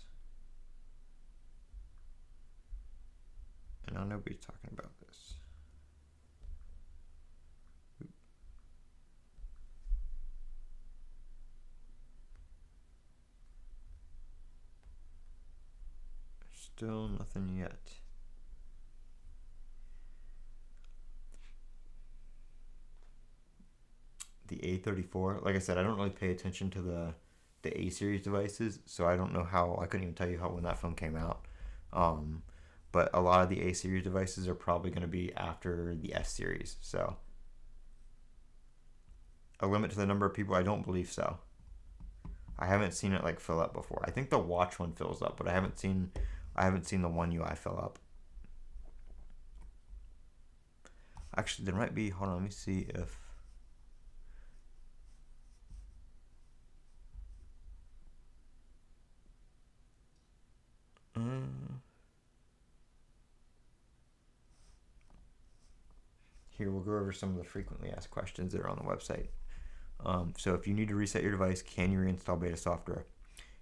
and now nobody's talking about this. Still nothing yet. The A34, like I said, I don't really pay attention to the A series devices, so I don't know I couldn't even tell you when that phone came out. But a lot of the A series devices are probably going to be after the S series. So a limit to the number of people, I don't believe so. I haven't seen it like fill up before. I think the watch one fills up, but I haven't seen the One UI fill up. Actually, there might be. Hold on, let me see if. Here, we'll go over some of the frequently asked questions that are on the website. So if you need to reset your device, can you reinstall beta software?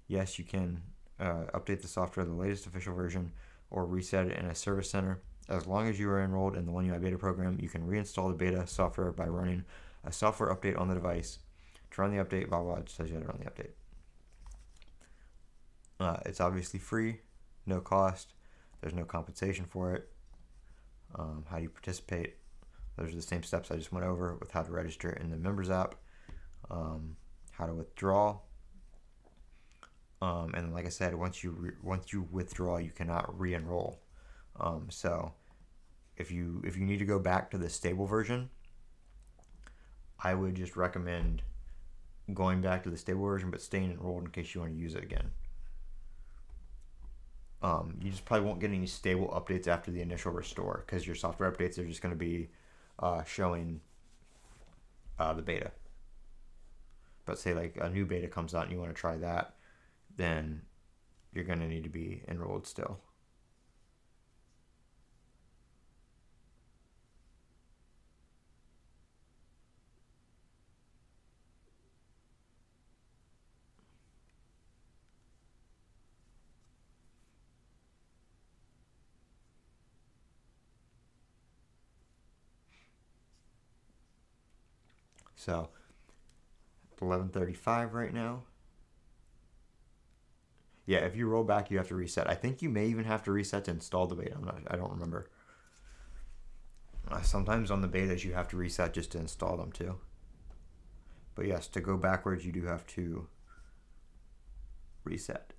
Yes, you can update the software to the latest official version or reset it in a service center. As long as you are enrolled in the One UI beta program, you can reinstall the beta software by running a software update on the device. To run the update, blah, blah, it tells you how to run the update. It's obviously free, no cost. There's no compensation for it. How do you participate? Those are the same steps I just went over with how to register in the members app, how to withdraw, and like I said, once you withdraw, you cannot re-enroll. So if you need to go back to the stable version, I would just recommend going back to the stable version but staying enrolled in case you want to use it again. You just probably won't get any stable updates after the initial restore because your software updates are just going to be showing the beta. But say like a new beta comes out and you want to try that, then you're going to need to be enrolled still. So 11:35 right now. Yeah, if you roll back, you have to reset. I think you may even have to reset to install the beta. I don't remember. Sometimes on the betas you have to reset just to install them too. But yes, to go backwards you do have to reset.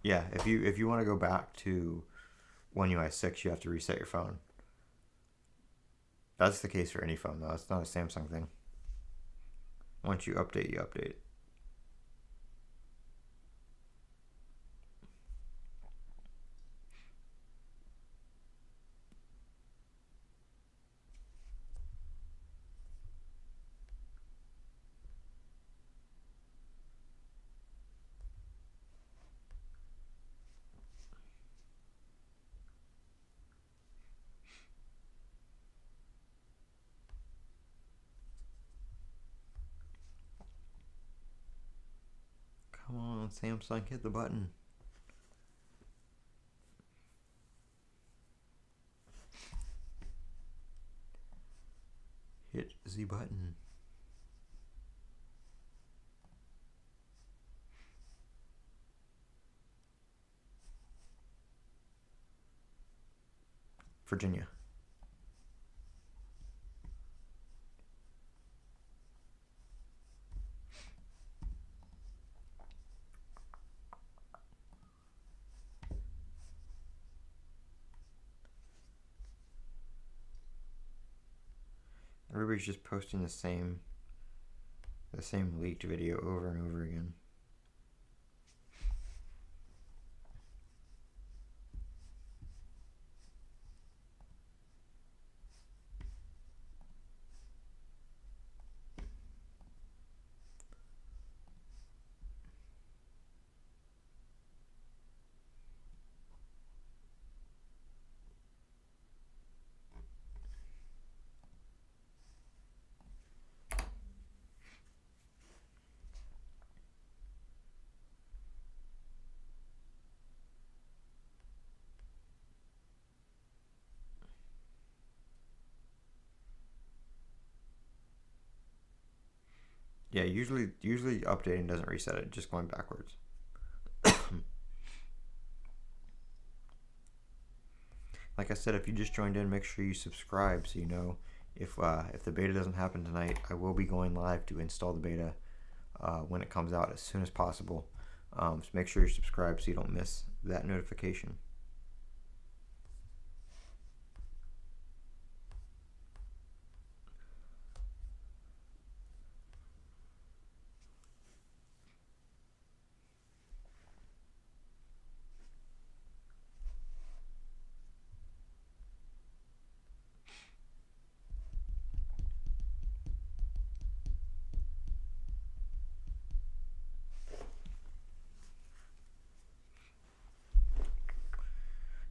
Yeah, if you want to go back to One UI 6, you have to reset your phone. That's the case for any phone though. It's not a Samsung thing. Once you update, you update. Come on, Samsung, hit the button. Hit the button. Virginia. Everybody's just posting the same leaked video over and over again. Yeah, usually updating doesn't reset it, just going backwards. Like I said, if you just joined in, make sure you subscribe so you know if the beta doesn't happen tonight, I will be going live to install the beta when it comes out as soon as possible. So make sure you're subscribed so you don't miss that notification.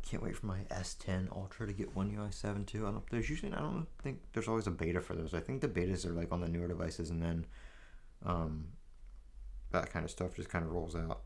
Can't wait for my S10 Ultra to get One UI 7 too. I don't think there's always a beta for those. I think the betas are like on the newer devices, and then that kind of stuff just kind of rolls out.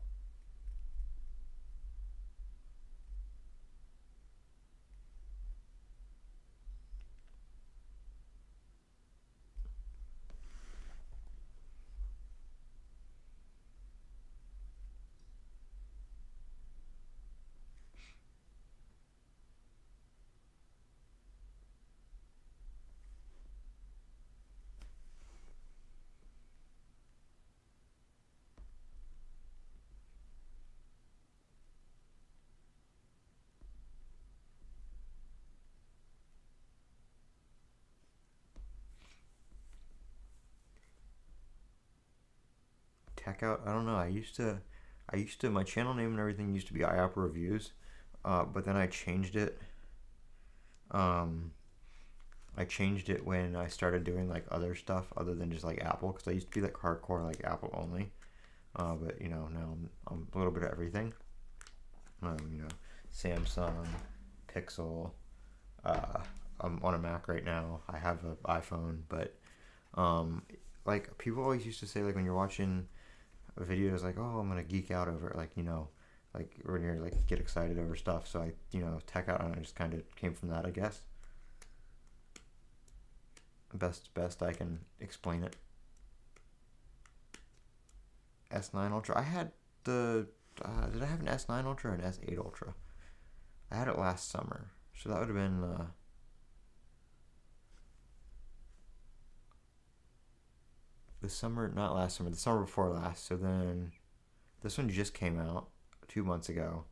Techout, I don't know. My channel name and everything used to be IOP Reviews, but then I changed it. I changed it when I started doing like other stuff other than just like Apple, because I used to be like hardcore like Apple only. But you know, now I'm a little bit of everything. You know, Samsung, Pixel. I'm on a Mac right now. I have an iPhone, but like people always used to say, like when you're watching videos, like, oh, I'm gonna geek out over it, like, you know, like when you're like get excited over stuff. So I, you know, Techout, and I just kind of came from that, I guess. Best I can explain it. S9 Ultra. I had the did I have an S9 Ultra or an S8 Ultra? I had it last summer, so that would have been the summer, not last summer, the summer before last. So then this one just came out 2 months ago.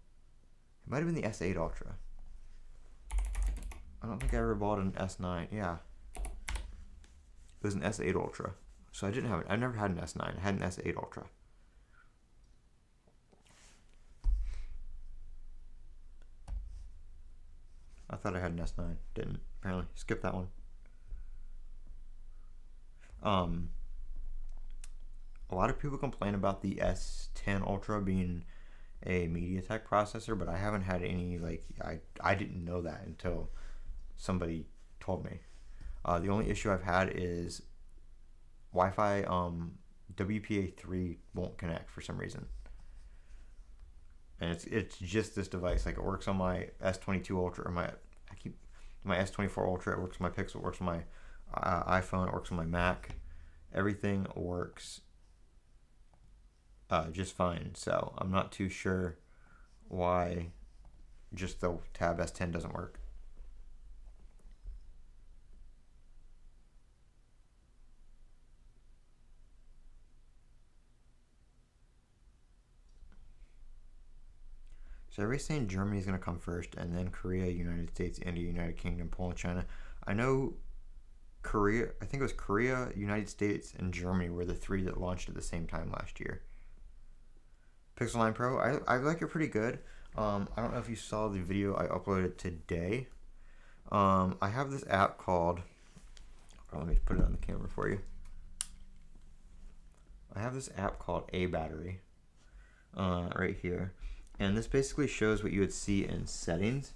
It might have been the S8 Ultra. I don't think I ever bought an S9. Yeah, it was an S8 Ultra. So I didn't have it. I never had an S9. I had an S8 Ultra. I thought I had an S9. Didn't. Apparently. Skip that one. A lot of people complain about the S10 Ultra being a MediaTek processor, but I haven't had any, like, I didn't know that until somebody told me. The only issue I've had is Wi-Fi, WPA3 won't connect for some reason. And it's just this device. Like, it works on my S22 Ultra, or my S24 Ultra. It works on my Pixel. It works on my iPhone. It works on my Mac. Everything works just fine. So I'm not too sure why just the Tab S10 doesn't work. So everybody's saying Germany is going to come first, and then Korea, United States, India, United Kingdom, Poland, China. I know Korea, I think it was Korea, United States, and Germany were the three that launched at the same time last year. Pixel 9 Pro, I like it pretty good. I don't know if you saw the video I uploaded today. I have this app called, let me put it on the camera for you. I have this app called A Battery right here. And this basically shows what you would see in settings.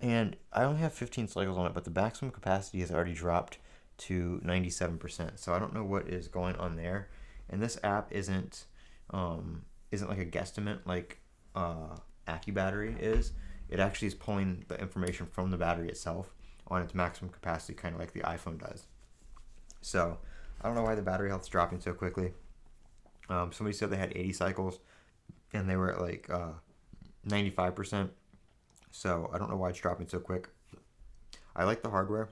And I only have 15 cycles on it, but the maximum capacity has already dropped to 97%. So I don't know what is going on there. And this app isn't like a guesstimate like AccuBattery is. It actually is pulling the information from the battery itself on its maximum capacity, kind of like the iPhone does. So I don't know why the battery health's dropping so quickly. Somebody said they had 80 cycles, and they were at like 95%. So I don't know why it's dropping so quick. I like the hardware.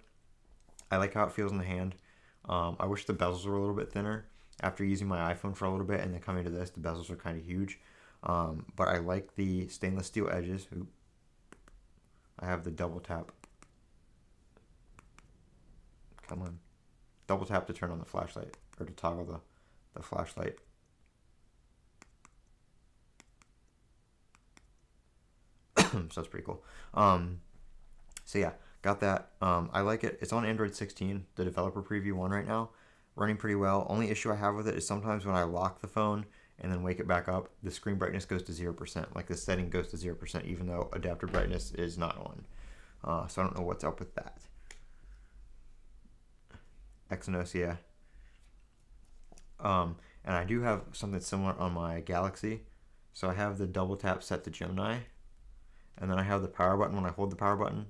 I like how it feels in the hand. I wish the bezels were a little bit thinner. After using my iPhone for a little bit and then coming to this, the bezels are kind of huge. But I like the stainless steel edges. Oop. I have the double tap. Come on. Double tap to turn on the flashlight, or to toggle the flashlight. So that's pretty cool. So yeah, got that. I like it. It's on Android 16, the developer preview one right now, running pretty well. Only issue I have with it is sometimes when I lock the phone and then wake it back up, the screen brightness goes to 0%. Like the setting goes to 0%, even though adaptive brightness is not on. So I don't know what's up with that. Exynos, and I do have something similar on my Galaxy. So I have the double tap set to Gemini, and then I have the power button. When I hold the power button,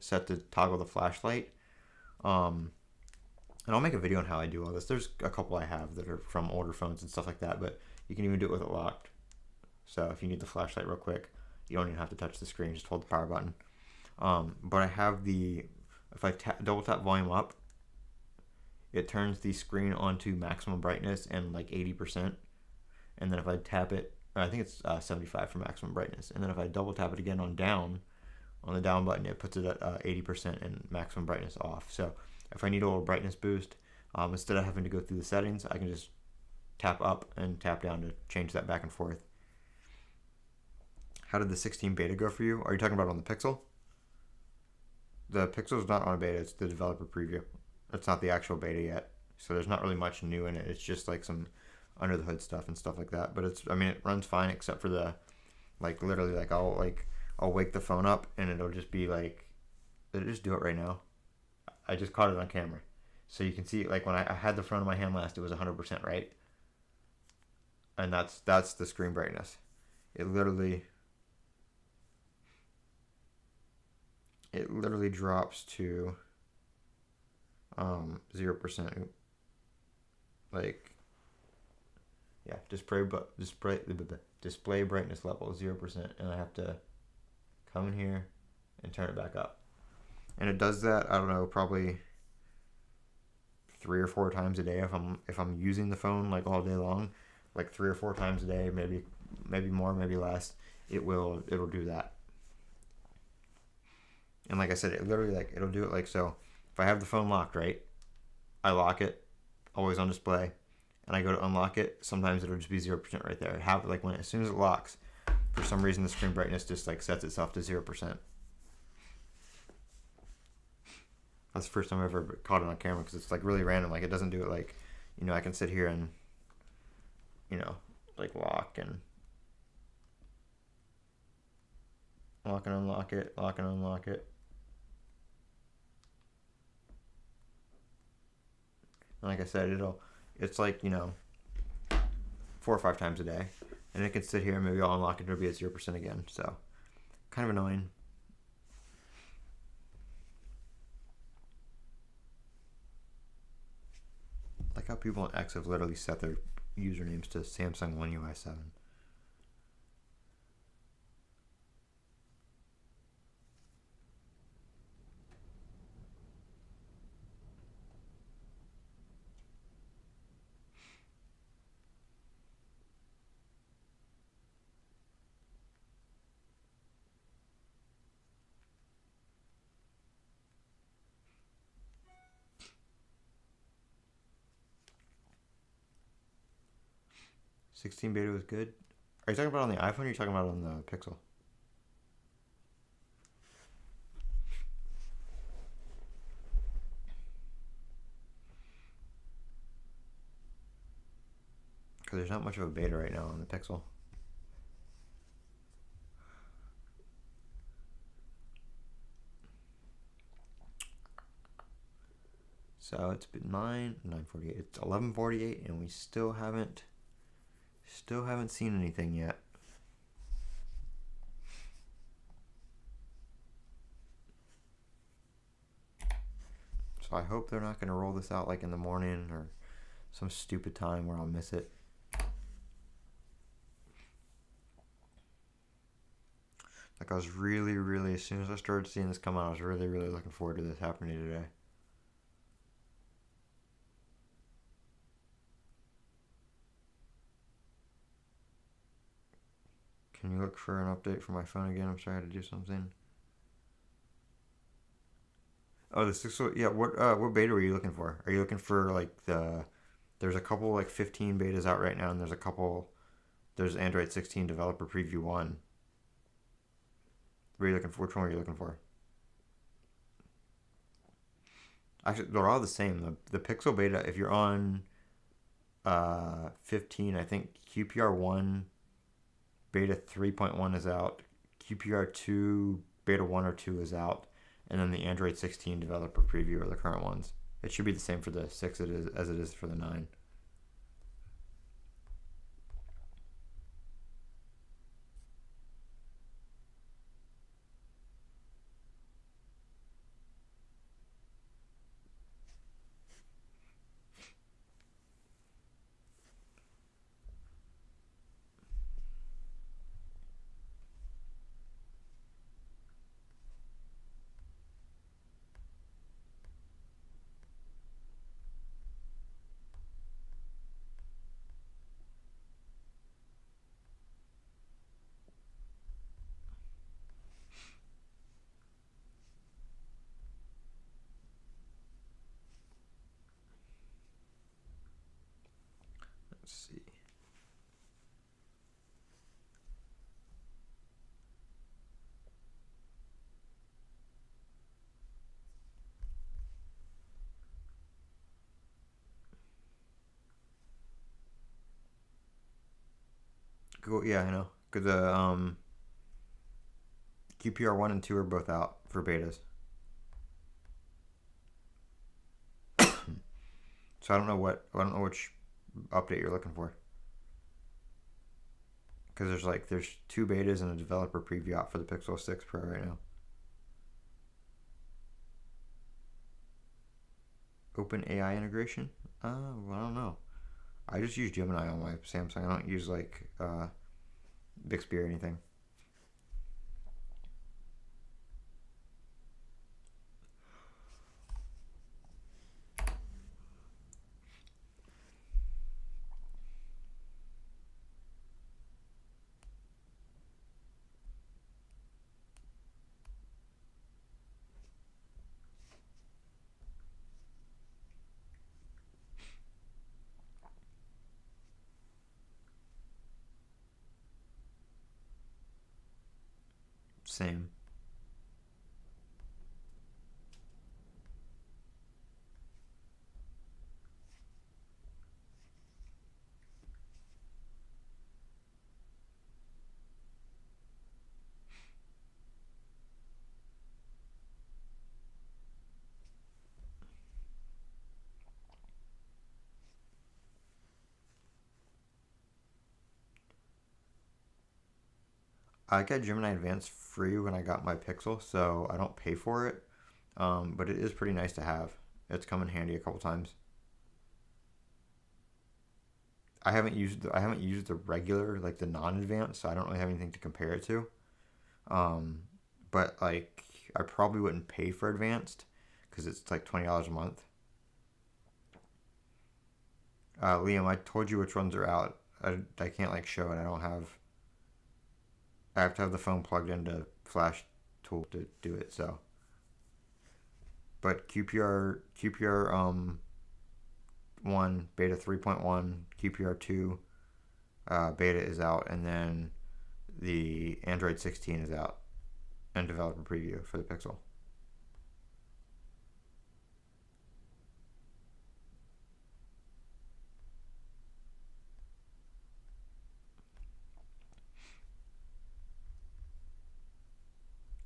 set to toggle the flashlight. And I'll make a video on how I do all this. There's a couple I have that are from older phones and stuff like that, but you can even do it with it locked. So if you need the flashlight real quick, you don't even have to touch the screen, just hold the power button. But I have if I double tap volume up, it turns the screen onto maximum brightness and like 80%. And then if I tap it, I think it's 75 for maximum brightness. And then if I double tap it again on the down button, it puts it at 80% and maximum brightness off. So if I need a little brightness boost, instead of having to go through the settings, I can just tap up and tap down to change that back and forth. How did the 16 beta go for you? Are you talking about on the Pixel? The Pixel is not on a beta, it's the developer preview. It's not the actual beta yet. So there's not really much new in it. It's just like some under the hood stuff and stuff like that. But it runs fine except for the, like literally like I'll wake the phone up and it'll just be like, it'll just do it right now. I just caught it on camera. So you can see like when I had the phone in my hand last, it was 100%, right? And that's the screen brightness. It literally drops to 0%. Like, yeah, display brightness level 0%, and I have to come in here and turn it back up. And it does that, I don't know, probably 3 or 4 times a day if I'm using the phone like all day long, like 3 or 4 times a day, maybe more, maybe less. It'll do that. And like I said, it'll do it like so. If I have the phone locked, right, I lock it, always on display, and I go to unlock it. Sometimes it'll just be 0% right there. As soon as it locks, for some reason the screen brightness just like sets itself to 0%. That's the first time I've ever caught it on camera because it's like really random. Like it doesn't do it like, I can sit here and, like lock and unlock it, lock and unlock it. And like I said, it's like, 4 or 5 times a day. And it can sit here and maybe I'll unlock it and it'll be at 0% again. So, kind of annoying. Like how people on X have literally set their usernames to Samsung One UI 7. '16 beta was good. Are you talking about on the iPhone or are you talking about on the Pixel? Because there's not much of a beta right now on the Pixel. So it's been 9:48. It's 11:48 and we still haven't seen anything yet. So I hope they're not going to roll this out like in the morning or some stupid time where I'll miss it. Like I was really, as soon as I started seeing this come out, I was really looking forward to this happening today. Can you look for an update for my phone again? I'm sorry, I had to do something. Oh, the 6. Yeah, what beta were you looking for? Are you looking for like there's a couple like 15 betas out right now, and there's Android 16 Developer Preview 1. What are you looking for? Which one are you looking for? Actually, they're all the same. The Pixel beta, if you're on 15, I think QPR1 beta 3.1 is out. QPR2 beta 1 or 2 is out. And then the Android 16 developer preview are the current ones. It should be the same for the 6 as it is for the 9. Let's see. Google, yeah, I know. Cause the QPR 1 and 2 are both out for betas. So I don't know which update you're looking for. Because there's 2 betas and a developer preview out for the Pixel 6 Pro right now. Open AI integration? Well, I don't know. I just use Gemini on my Samsung. I don't use Bixby or anything. Same. I got Gemini Advanced free when I got my Pixel, so I don't pay for it. But it is pretty nice to have. It's come in handy a couple times. I haven't used the regular, like the non-advanced, so I don't really have anything to compare it to. But like I probably wouldn't pay for advanced because it's like $20 a month. Liam, I told you which ones are out. I can't like show it. I have to have the phone plugged into Flash tool to do it. So, but QPR 1 beta 3.1, QPR 2 beta is out, and then the Android 16 is out and developer preview for the Pixel.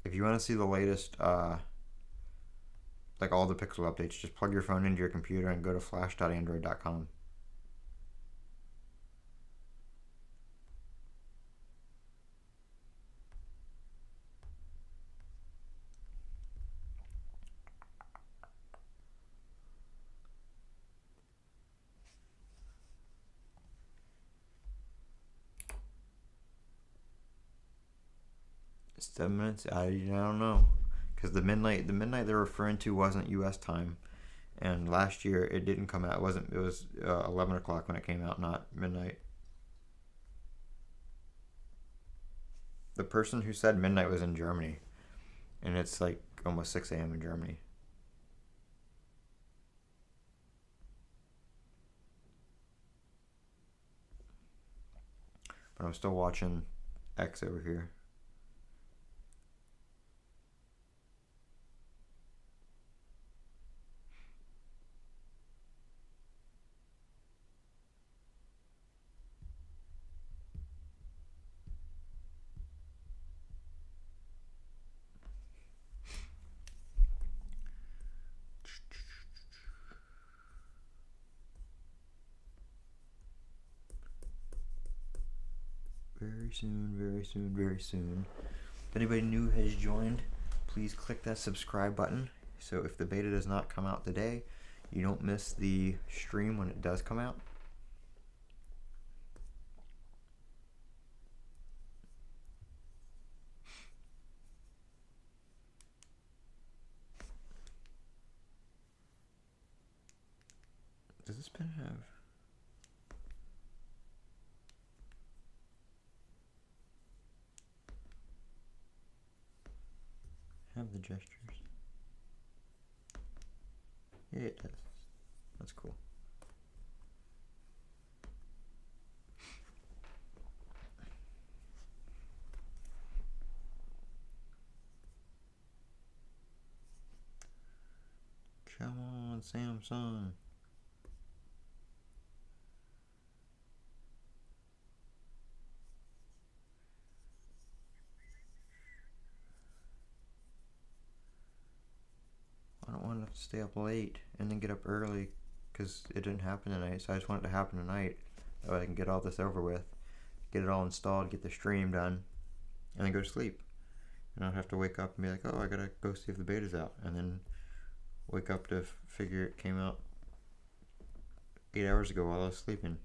If you want to see the latest, like all the Pixel updates, just plug your phone into your computer and go to flash.android.com. It's 7 minutes. I don't know, because the midnight they're referring to wasn't U.S. time, and last year it didn't come out. It was 11 o'clock when it came out, not midnight. The person who said midnight was in Germany, and it's like almost 6 a.m. in Germany. But I'm still watching X over here. Very soon, very soon, very soon. If anybody new has joined, please click that subscribe button. So if the beta does not come out today, you don't miss the stream when it does come out. Does this pen have the gestures? Yeah, it does. That's cool. Come on, Samsung. I don't want to have to stay up late and then get up early because it didn't happen tonight. So I just want it to happen tonight. That way I can get all this over with, get it all installed, get the stream done, and then go to sleep. And I don't have to wake up and be like, oh, I gotta go see if the beta's out, and then wake up to figure it came out 8 hours ago while I was sleeping.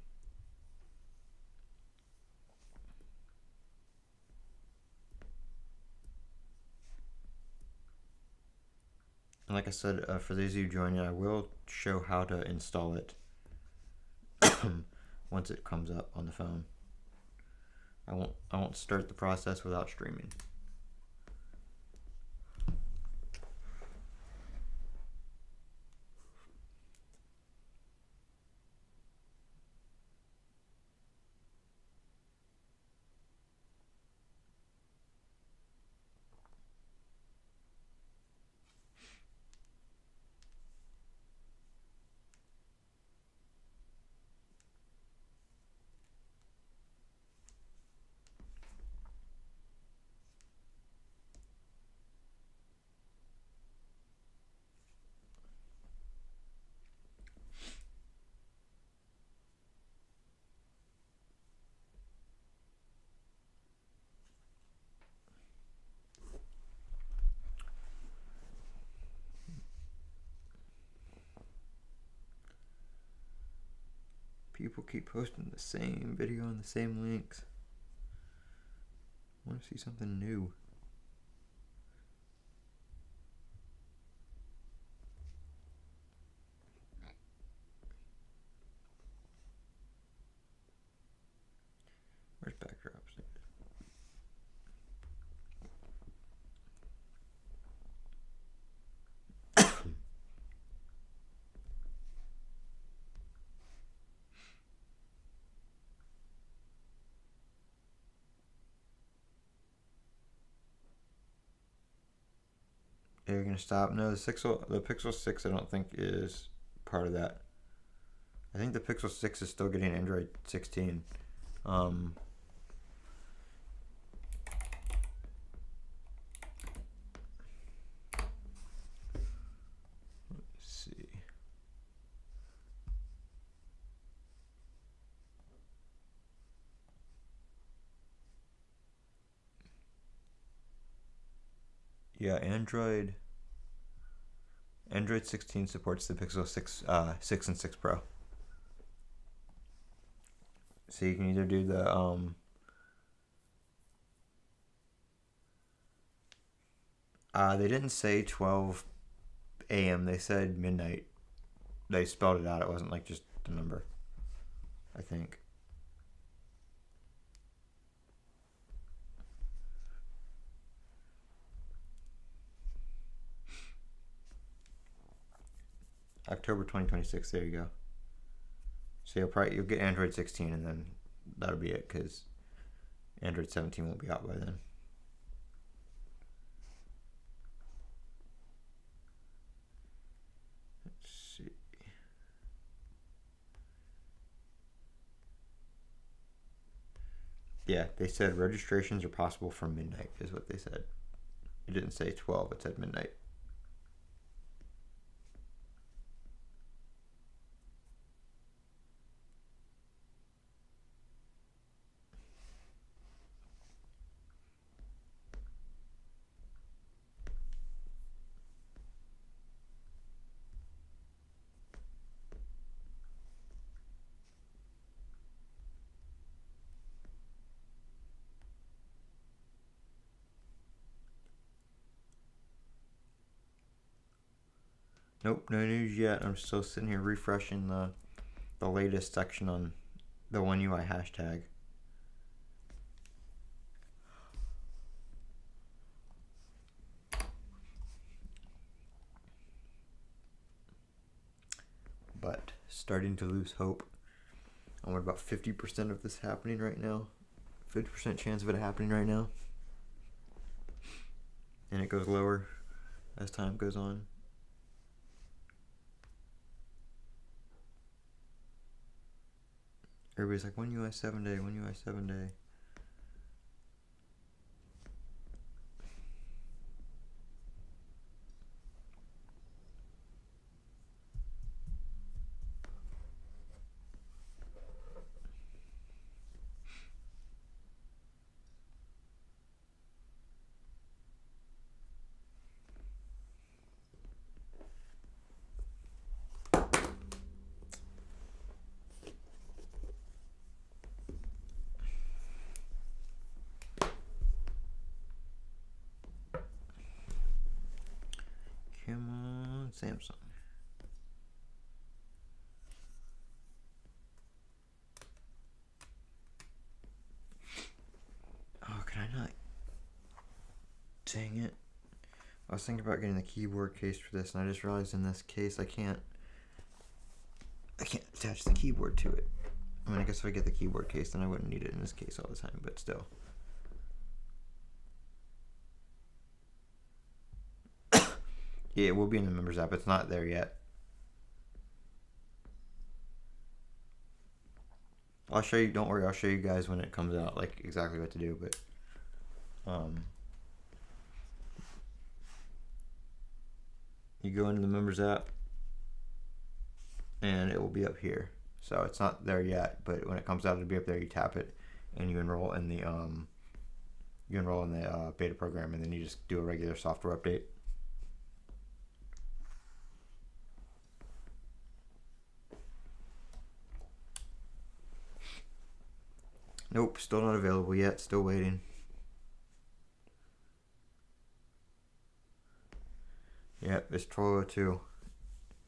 And like I said, for those of you joining, I will show how to install it once it comes up on the phone. I won't start the process without streaming. People keep posting the same video and the same links. I want to see something new. Where's backdrops? You're gonna stop? No, the Pixel 6 I don't think is part of that. I think the Pixel 6 is still getting Android 16. Let's see. Yeah, Android 16 supports the Pixel 6 and 6 Pro. So you can either do the they didn't say 12 a.m. They said midnight. They spelled it out. It wasn't like just the number, I think. October 2026. There you go. So you'll get Android 16, and then that'll be it, because Android 17 won't be out by then. Let's see. Yeah, they said registrations are possible from midnight, is what they said. It didn't say 12, it said midnight. Nope, no news yet. I'm still sitting here refreshing the latest section on the One UI hashtag. But starting to lose hope. I'm at about 50% of this happening right now. 50% chance of it happening right now. And it goes lower as time goes on. Everybody's like, One UI 7 day, One UI 7 day. Come on, Samsung. Oh, can I not? Dang it. I was thinking about getting the keyboard case for this, and I just realized in this case I can't attach the keyboard to it. I mean, I guess if I get the keyboard case, then I wouldn't need it in this case all the time, but still. Yeah, it will be in the members app. It's not there yet. I'll show you. Don't worry. I'll show you guys when it comes out, like exactly what to do. But you go into the members app, and it will be up here. So it's not there yet, but when it comes out, it'll be up there. You tap it, and you enroll in the beta program, and then you just do a regular software update. Nope, still not available yet. Still waiting. Yep, it's 12:02.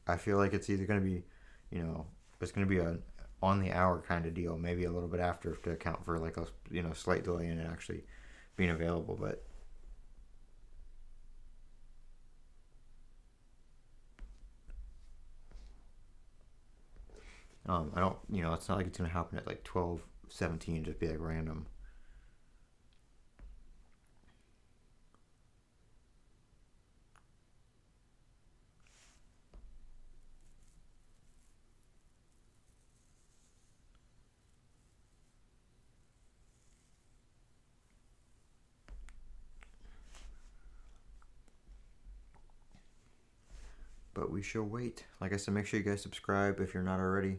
I feel like it's either going to be, it's going to be a on the hour kind of deal, maybe a little bit after to account for like a slight delay in it actually being available, but I don't, it's not like it's going to happen at like 12:17, just be like random. But we shall wait. Like I said, make sure you guys subscribe if you're not already.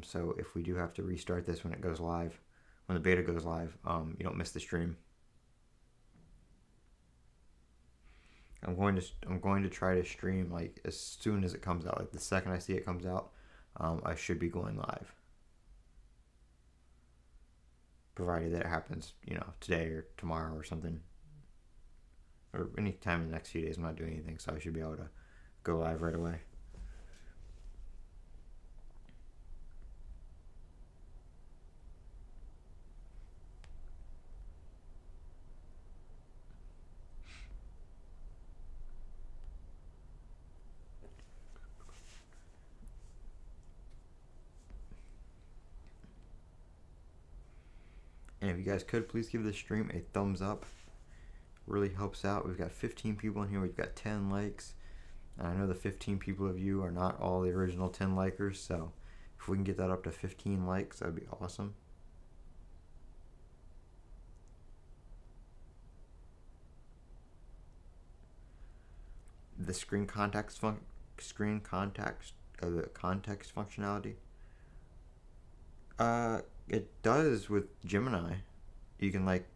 So if we do have to restart this when it goes live, when the beta goes live, you don't miss the stream. I'm going to try to stream like as soon as it comes out. Like the second I see it comes out, I should be going live. Provided that it happens, today or tomorrow or something, or any time in the next few days. I'm not doing anything, so I should be able to go live right away. And if you guys could, please give this stream a thumbs up. Really helps out. We've got 15 people in here. We've got 10 likes. And I know the 15 people of you are not all the original 10 likers, so if we can get that up to 15 likes, that'd be awesome. The the context functionality. It does with Gemini. You can like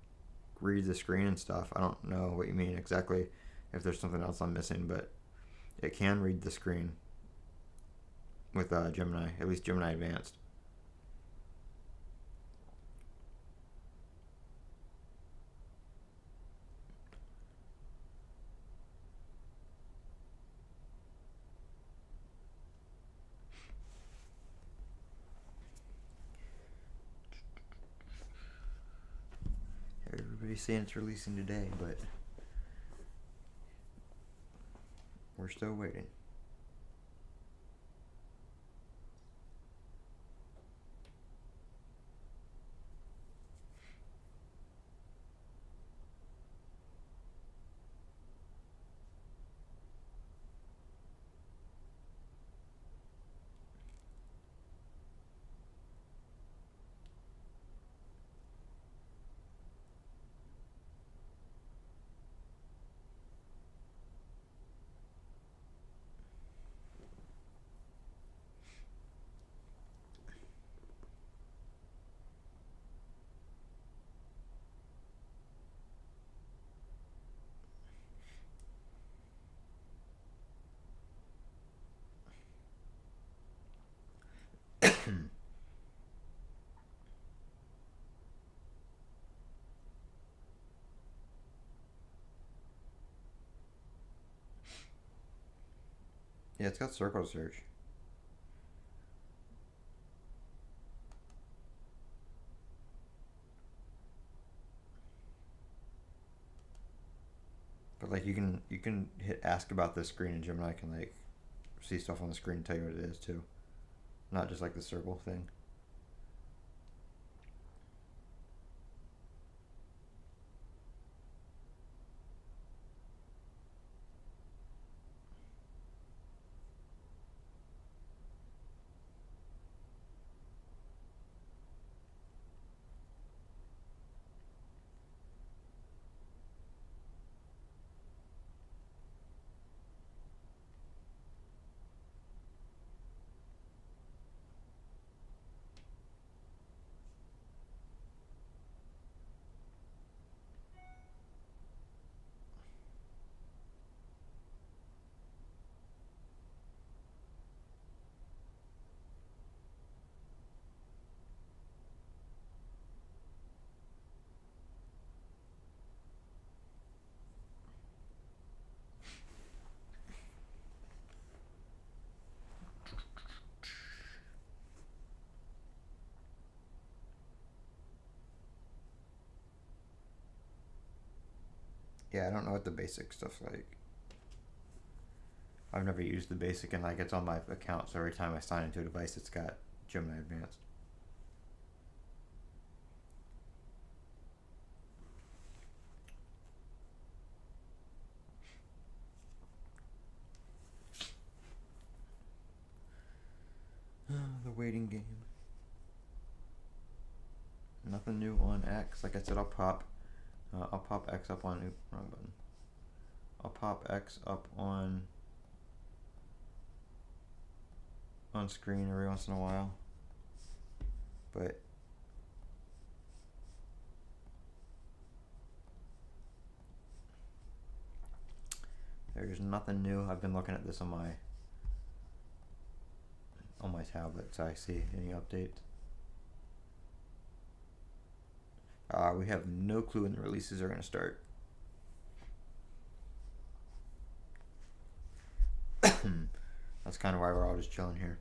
read the screen and stuff. I don't know what you mean exactly, if there's something else I'm missing, but it can read the screen with Gemini, at least Gemini Advanced. Everybody's saying it's releasing today, but we're still waiting. Yeah, it's got circle search. But like you can hit ask about this screen and Gemini can like see stuff on the screen and tell you what it is too. Not just like the circle thing. Yeah, I don't know what the basic stuff's like. I've never used the basic, and like it's on my account, so every time I sign into a device, it's got Gemini Advanced. The waiting game. Nothing new on X. Like I said, I'll pop X up on. Oops, wrong button. I'll pop X up on screen every once in a while, but there's nothing new. I've been looking at this on my tablet, so I see any updates. We have no clue when the releases are going to start. That's kind of why we're all just chilling here.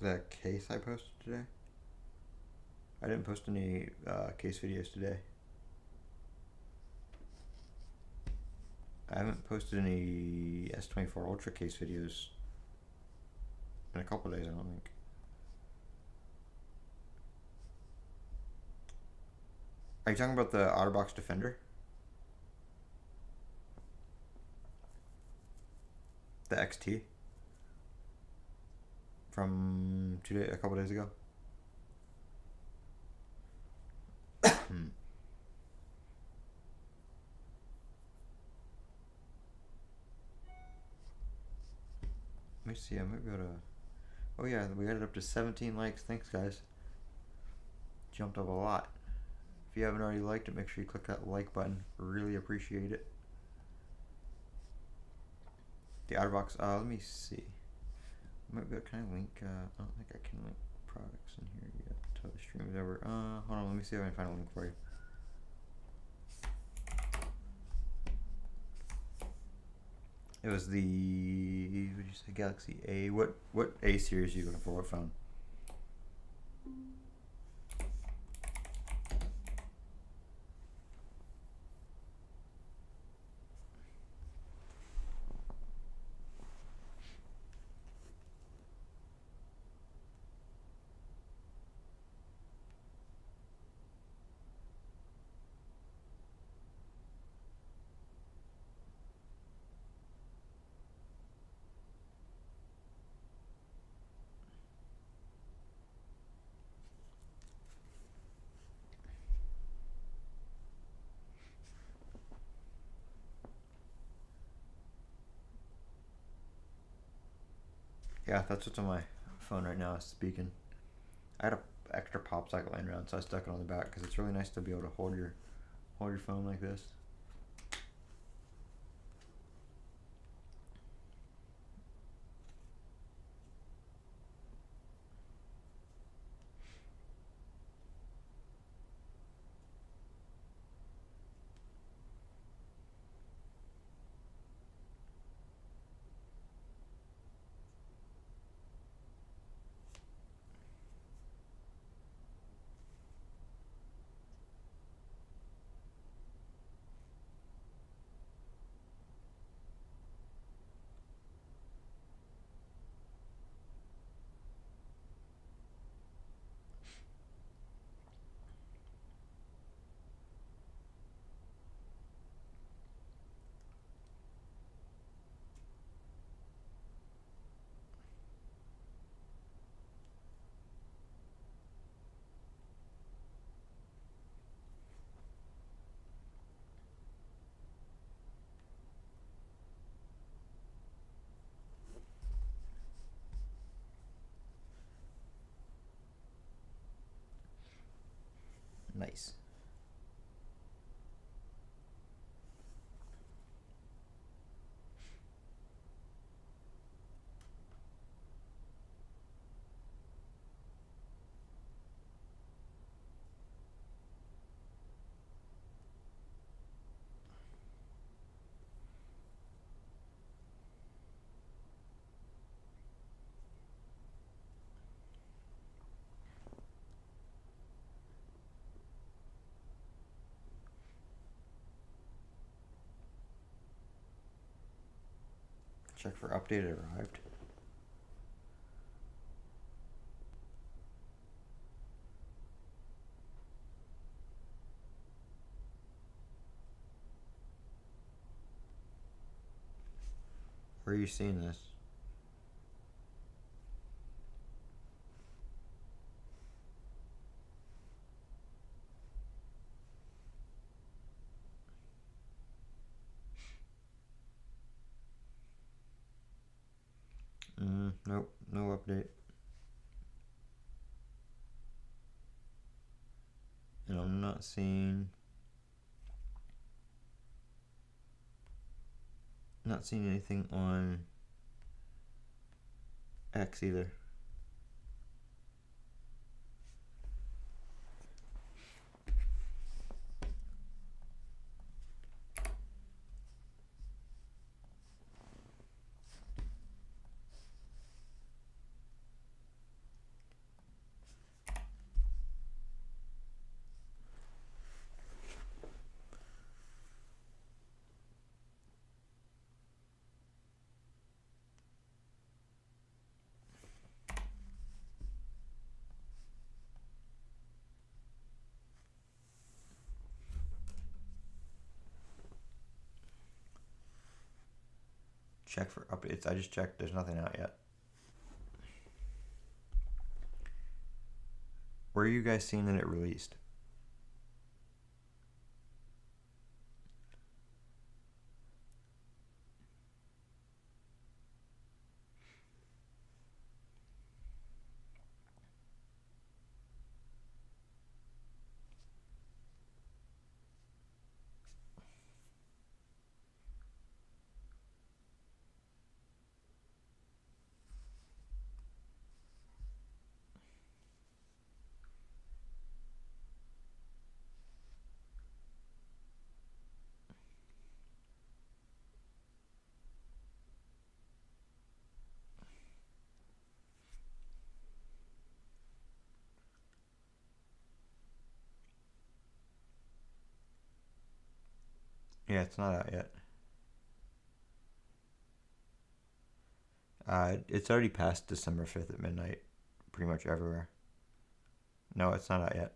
The case I posted today? I didn't post any case videos today. I haven't posted any S24 Ultra case videos in a couple days, I don't think. Are you talking about the OtterBox Defender? The XT? From a couple days ago? Let me see, I might be able to... Oh yeah, we got it up to 17 likes. Thanks, guys. Jumped up a lot. If you haven't already liked it, make sure you click that like button. Really appreciate it. The OtterBox, let me see. Might be able to, can I link, I don't think I can link products in here yet until the stream is over. Hold on, let me see if I can find a link for you. It was the, what did you say, Galaxy A? What A series are you looking for? What phone? Yeah, that's what's on my phone right now. Is speaking. I had a extra pop socket laying around, so I stuck it on the back because it's really nice to be able to hold your phone like this. Nice. Check for update arrived. Where are you seeing this? Nope, no update. And I'm not seeing anything on X either. Check for updates. I just checked. There's nothing out yet. Where are you guys seeing that it released? Yeah, it's not out yet. It's already past December 5th at midnight, pretty much everywhere. No, it's not out yet.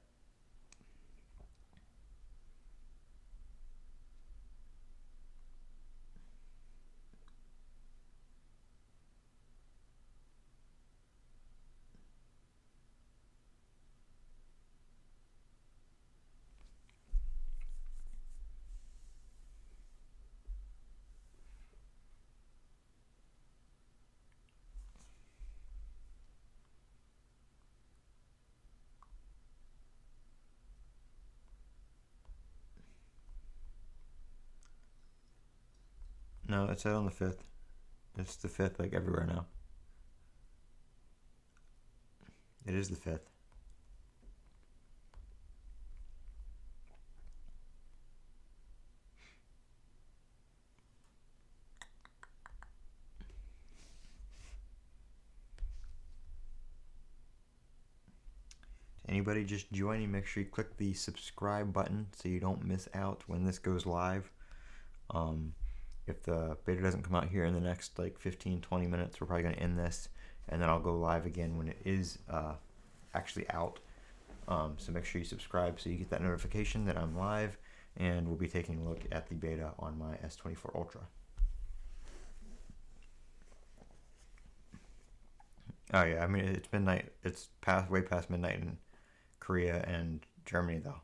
No, it's out on the 5th. It's the 5th, like everywhere now. It is the 5th. Anybody just joining, make sure you click the subscribe button so you don't miss out when this goes live. If the beta doesn't come out here in the next like 15-20 minutes, we're probably going to end this, and then I'll go live again when it is actually out. So make sure you subscribe so you get that notification that I'm live, and we'll be taking a look at the beta on my S24 Ultra. Oh yeah, I mean it's midnight. It's way past midnight in Korea and Germany though.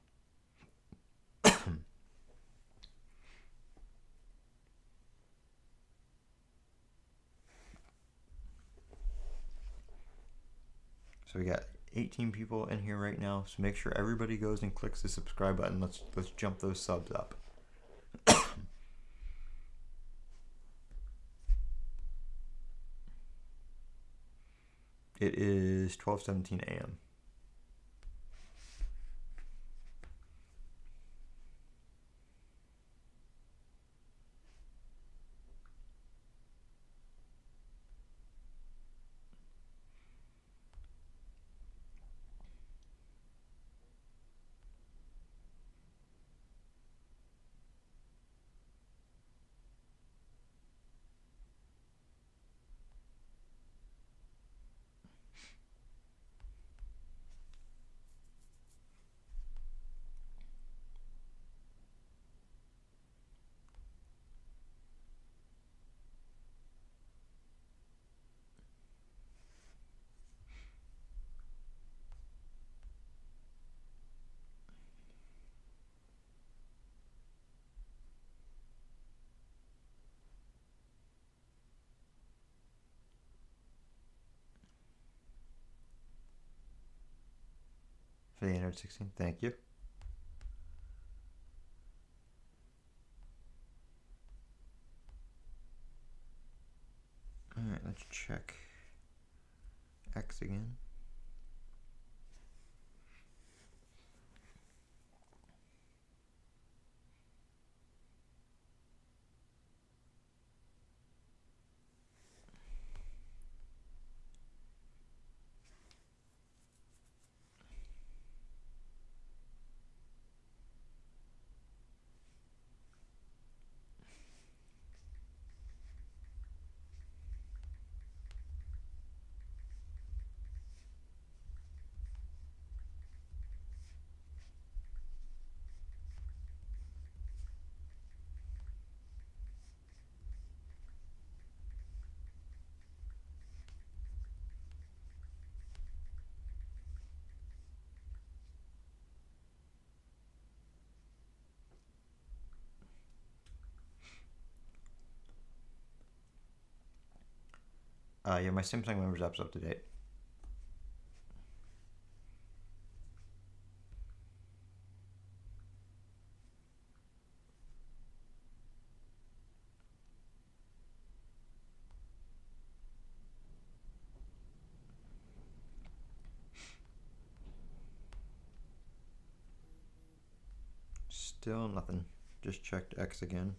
So we got 18 people in here right now. So make sure everybody goes and clicks the subscribe button. Let's jump those subs up. It is 12:17 a.m. For the 816, thank you. Alright, let's check X again. Yeah, my Samsung Members app's up to date. Still nothing. Just checked X again.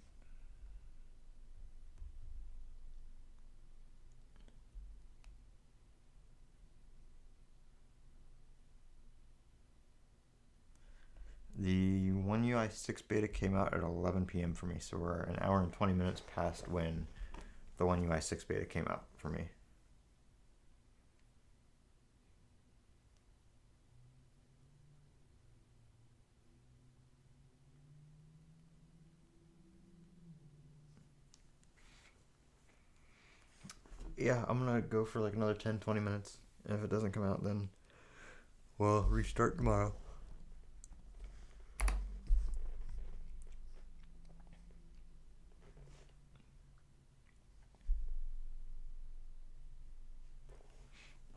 The One UI UI 6 beta came out at 11 p.m. for me, so we're an hour and 20 minutes past when the One UI 6 beta came out for me. Yeah, I'm gonna go for like another 10-20 minutes. And if it doesn't come out, then we'll restart tomorrow.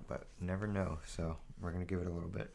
But never know, so we're gonna give it a little bit.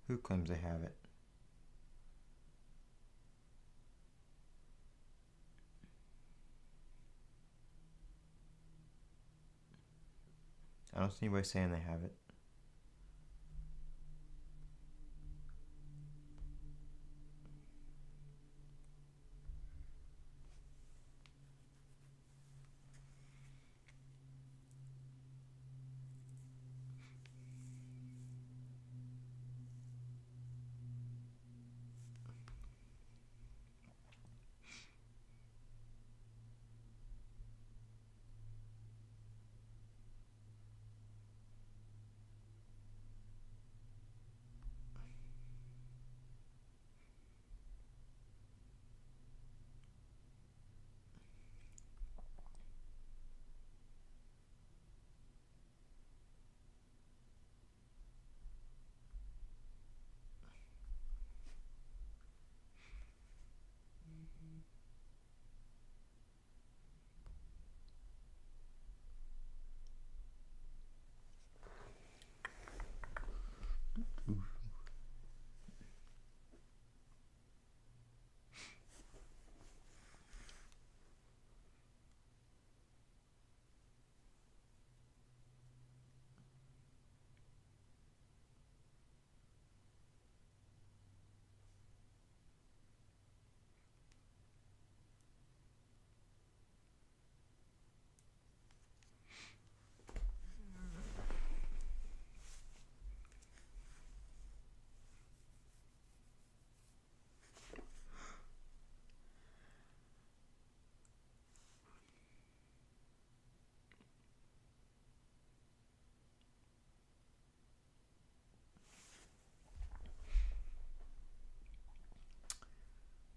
Who claims they have it? I don't see anybody saying they have it.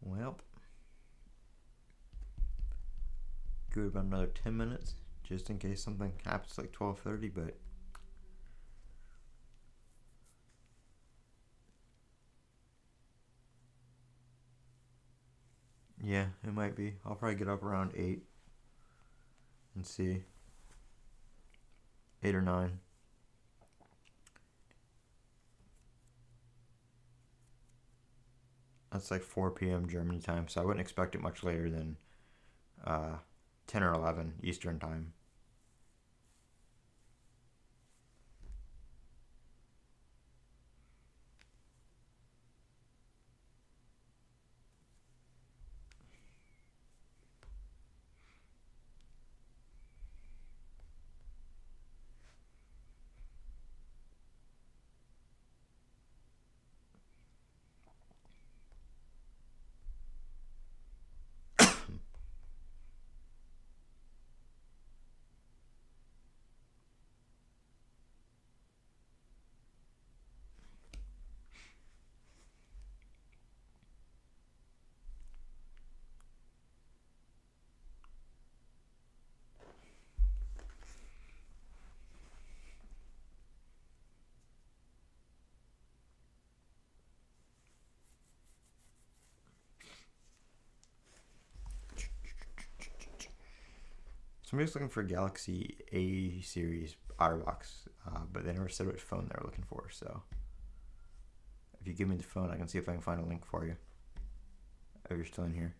Well, give it about another 10 minutes just in case something happens like 12:30, but Yeah, it might be. I'll probably get up around 8 and see. 8 or 9. That's like 4 p.m. Germany time, so I wouldn't expect it much later than 10 or 11 Eastern time. Somebody's looking for Galaxy A series OtterBox, but they never said which phone they were looking for. So if you give me the phone, I can see if I can find a link for you. If you're still in here.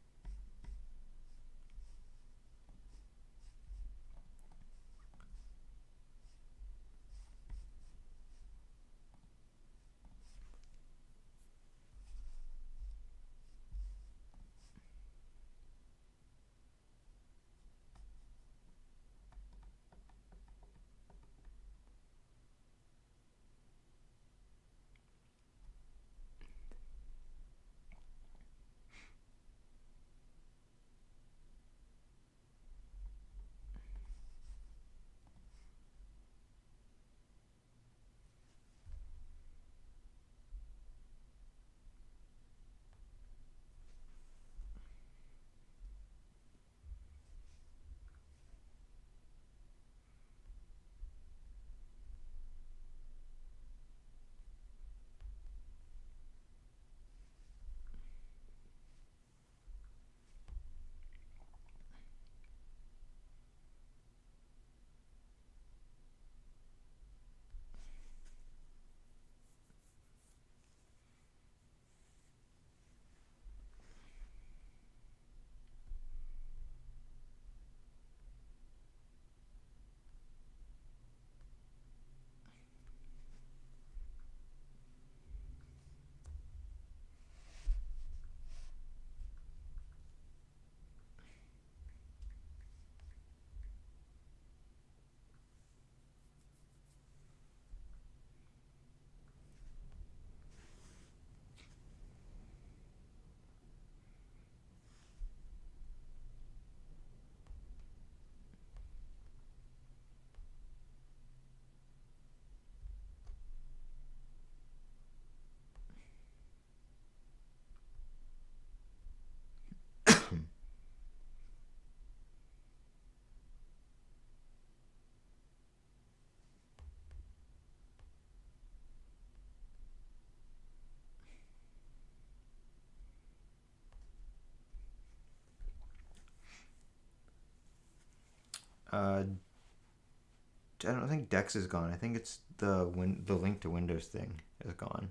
I don't think Dex is gone. I think it's the link to Windows thing is gone.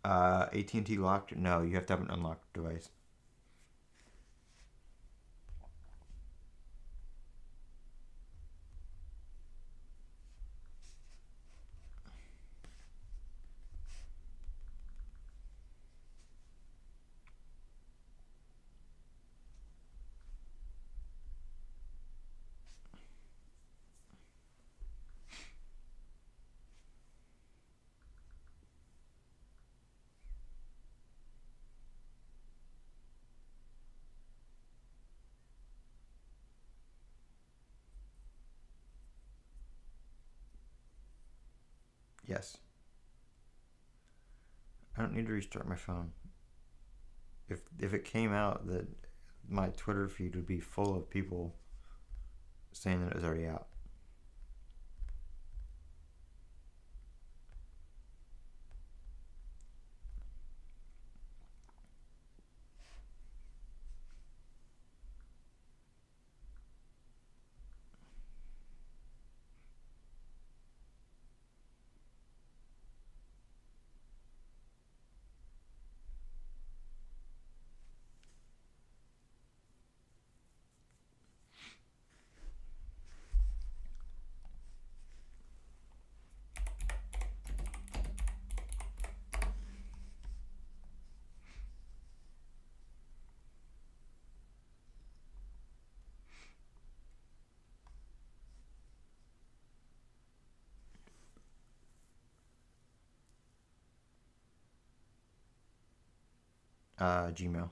AT&T locked? No, you have to have an unlocked device. Yes. I don't need to restart my phone. If it came out that my Twitter feed would be full of people saying that it was already out. Gmail.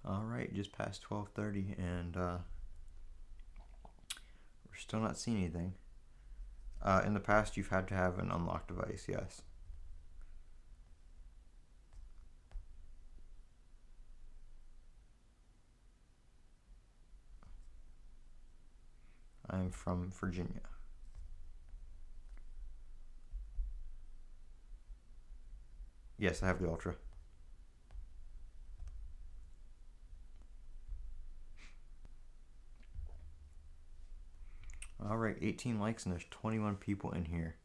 All right, just past 12:30, and we're still not seeing anything. In the past, you've had to have an unlocked device, yes. I'm from Virginia. Yes, I have the Ultra. All right, 18 likes and there's 21 people in here.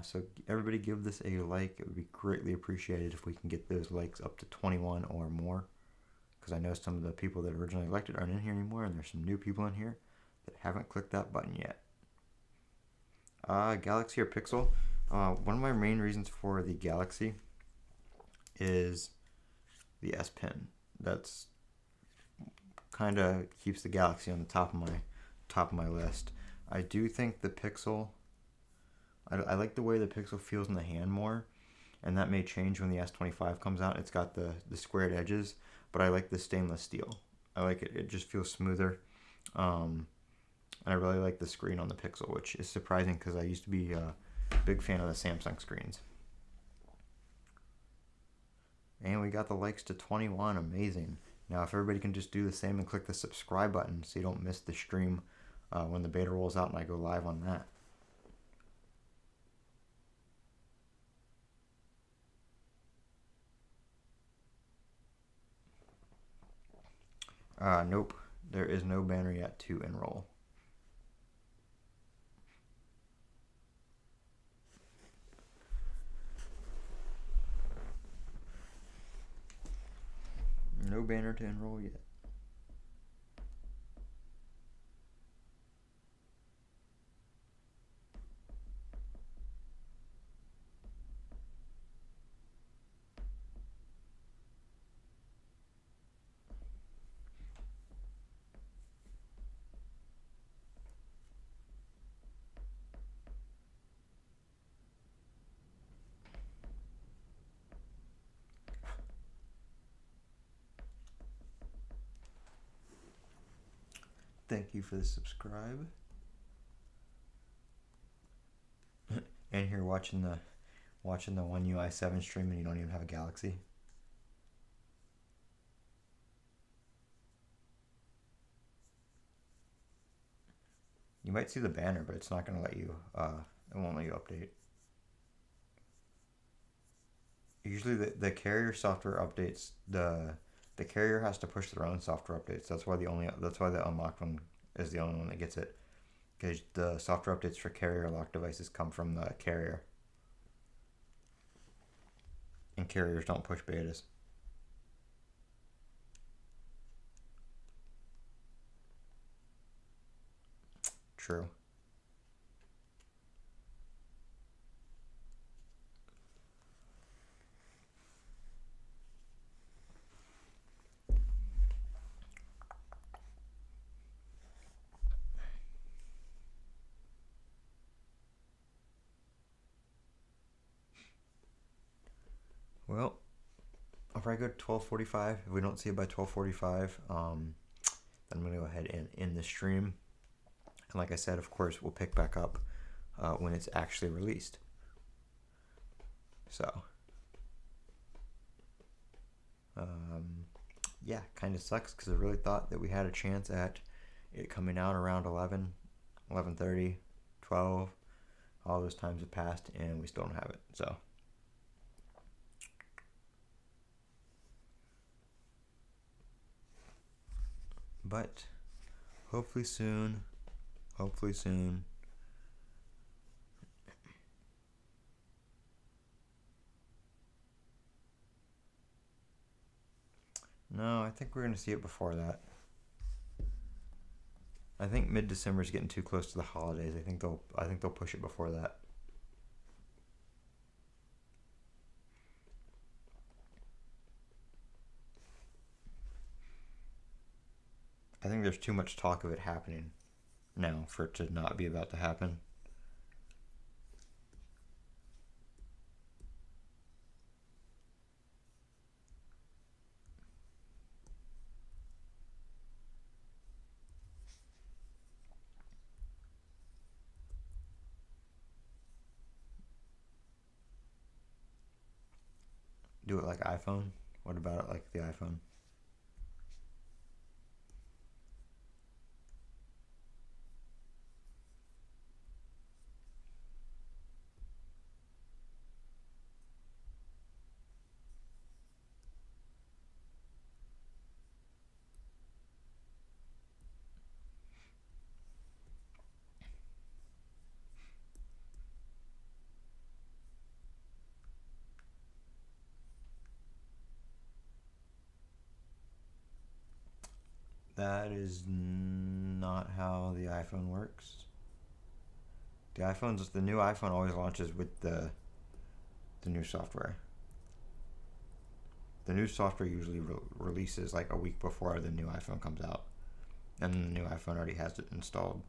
So everybody give this a like. It would be greatly appreciated if we can get those likes up to 21 or more. Because I know some of the people that originally elected aren't in here anymore, and there's some new people in here that haven't clicked that button yet. Galaxy or Pixel? One of my main reasons for the Galaxy is the S Pen. That's kind of keeps the Galaxy on the top of my list. I do think the Pixel. I like the way the Pixel feels in the hand more, and that may change when the S25 comes out. It's got the squared edges, but I like the stainless steel. I like it. It just feels smoother. And I really like the screen on the Pixel, which is surprising because I used to be a big fan of the Samsung screens. And we got the likes to 21. Amazing. Now, if everybody can just do the same and click the subscribe button so you don't miss the stream when the beta rolls out and I go live on that. Nope. There is no banner yet to enroll. No banner to enroll yet. Thank you for the subscribe. And here watching the One UI 7 stream and you don't even have a Galaxy. You might see the banner, but it's not going to let you, it won't let you update. Usually the carrier software updates, the carrier has to push their own software updates. That's why the unlocked one is the only one that gets it. Because the software updates for carrier locked devices come from the carrier. And carriers don't push betas. True. Well, I'll probably go to 12:45. If we don't see it by 12:45, then I'm gonna go ahead and end the stream. And like I said, of course, we'll pick back up when it's actually released. So, yeah, kind of sucks because I really thought that we had a chance at it coming out around 11, 11:30, 12. All those times have passed and we still don't have it. So, but hopefully soon. Hopefully soon. No, I think we're gonna see it before that. I think mid-December is getting too close to the holidays. I think they'll push it before that. I think there's too much talk of it happening now for it to not be about to happen. Do it like iPhone? What about it like the iPhone? That is not how the iPhone works. The new iPhone always launches with the new software. The new software usually releases like a week before the new iPhone comes out, and the new iPhone already has it installed.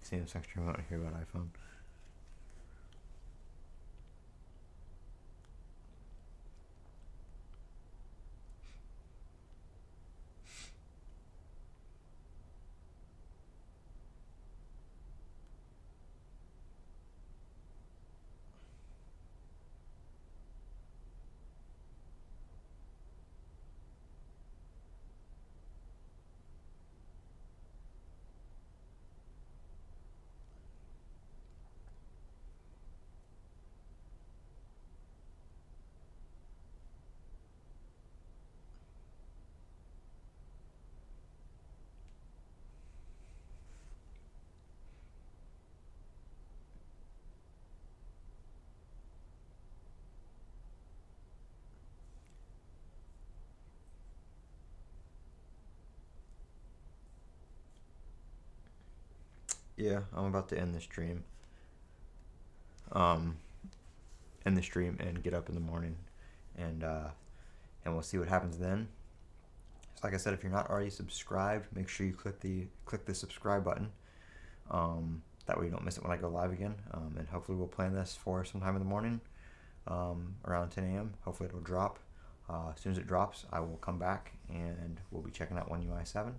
See this extra remote here about iPhone. Yeah, I'm about to end the stream. End the stream and get up in the morning, and we'll see what happens then. So like I said, if you're not already subscribed, make sure you click the subscribe button. That way you don't miss it when I go live again. And hopefully we'll plan this for sometime in the morning, around 10 a.m. Hopefully it'll drop. As soon as it drops, I will come back and we'll be checking out One UI 7.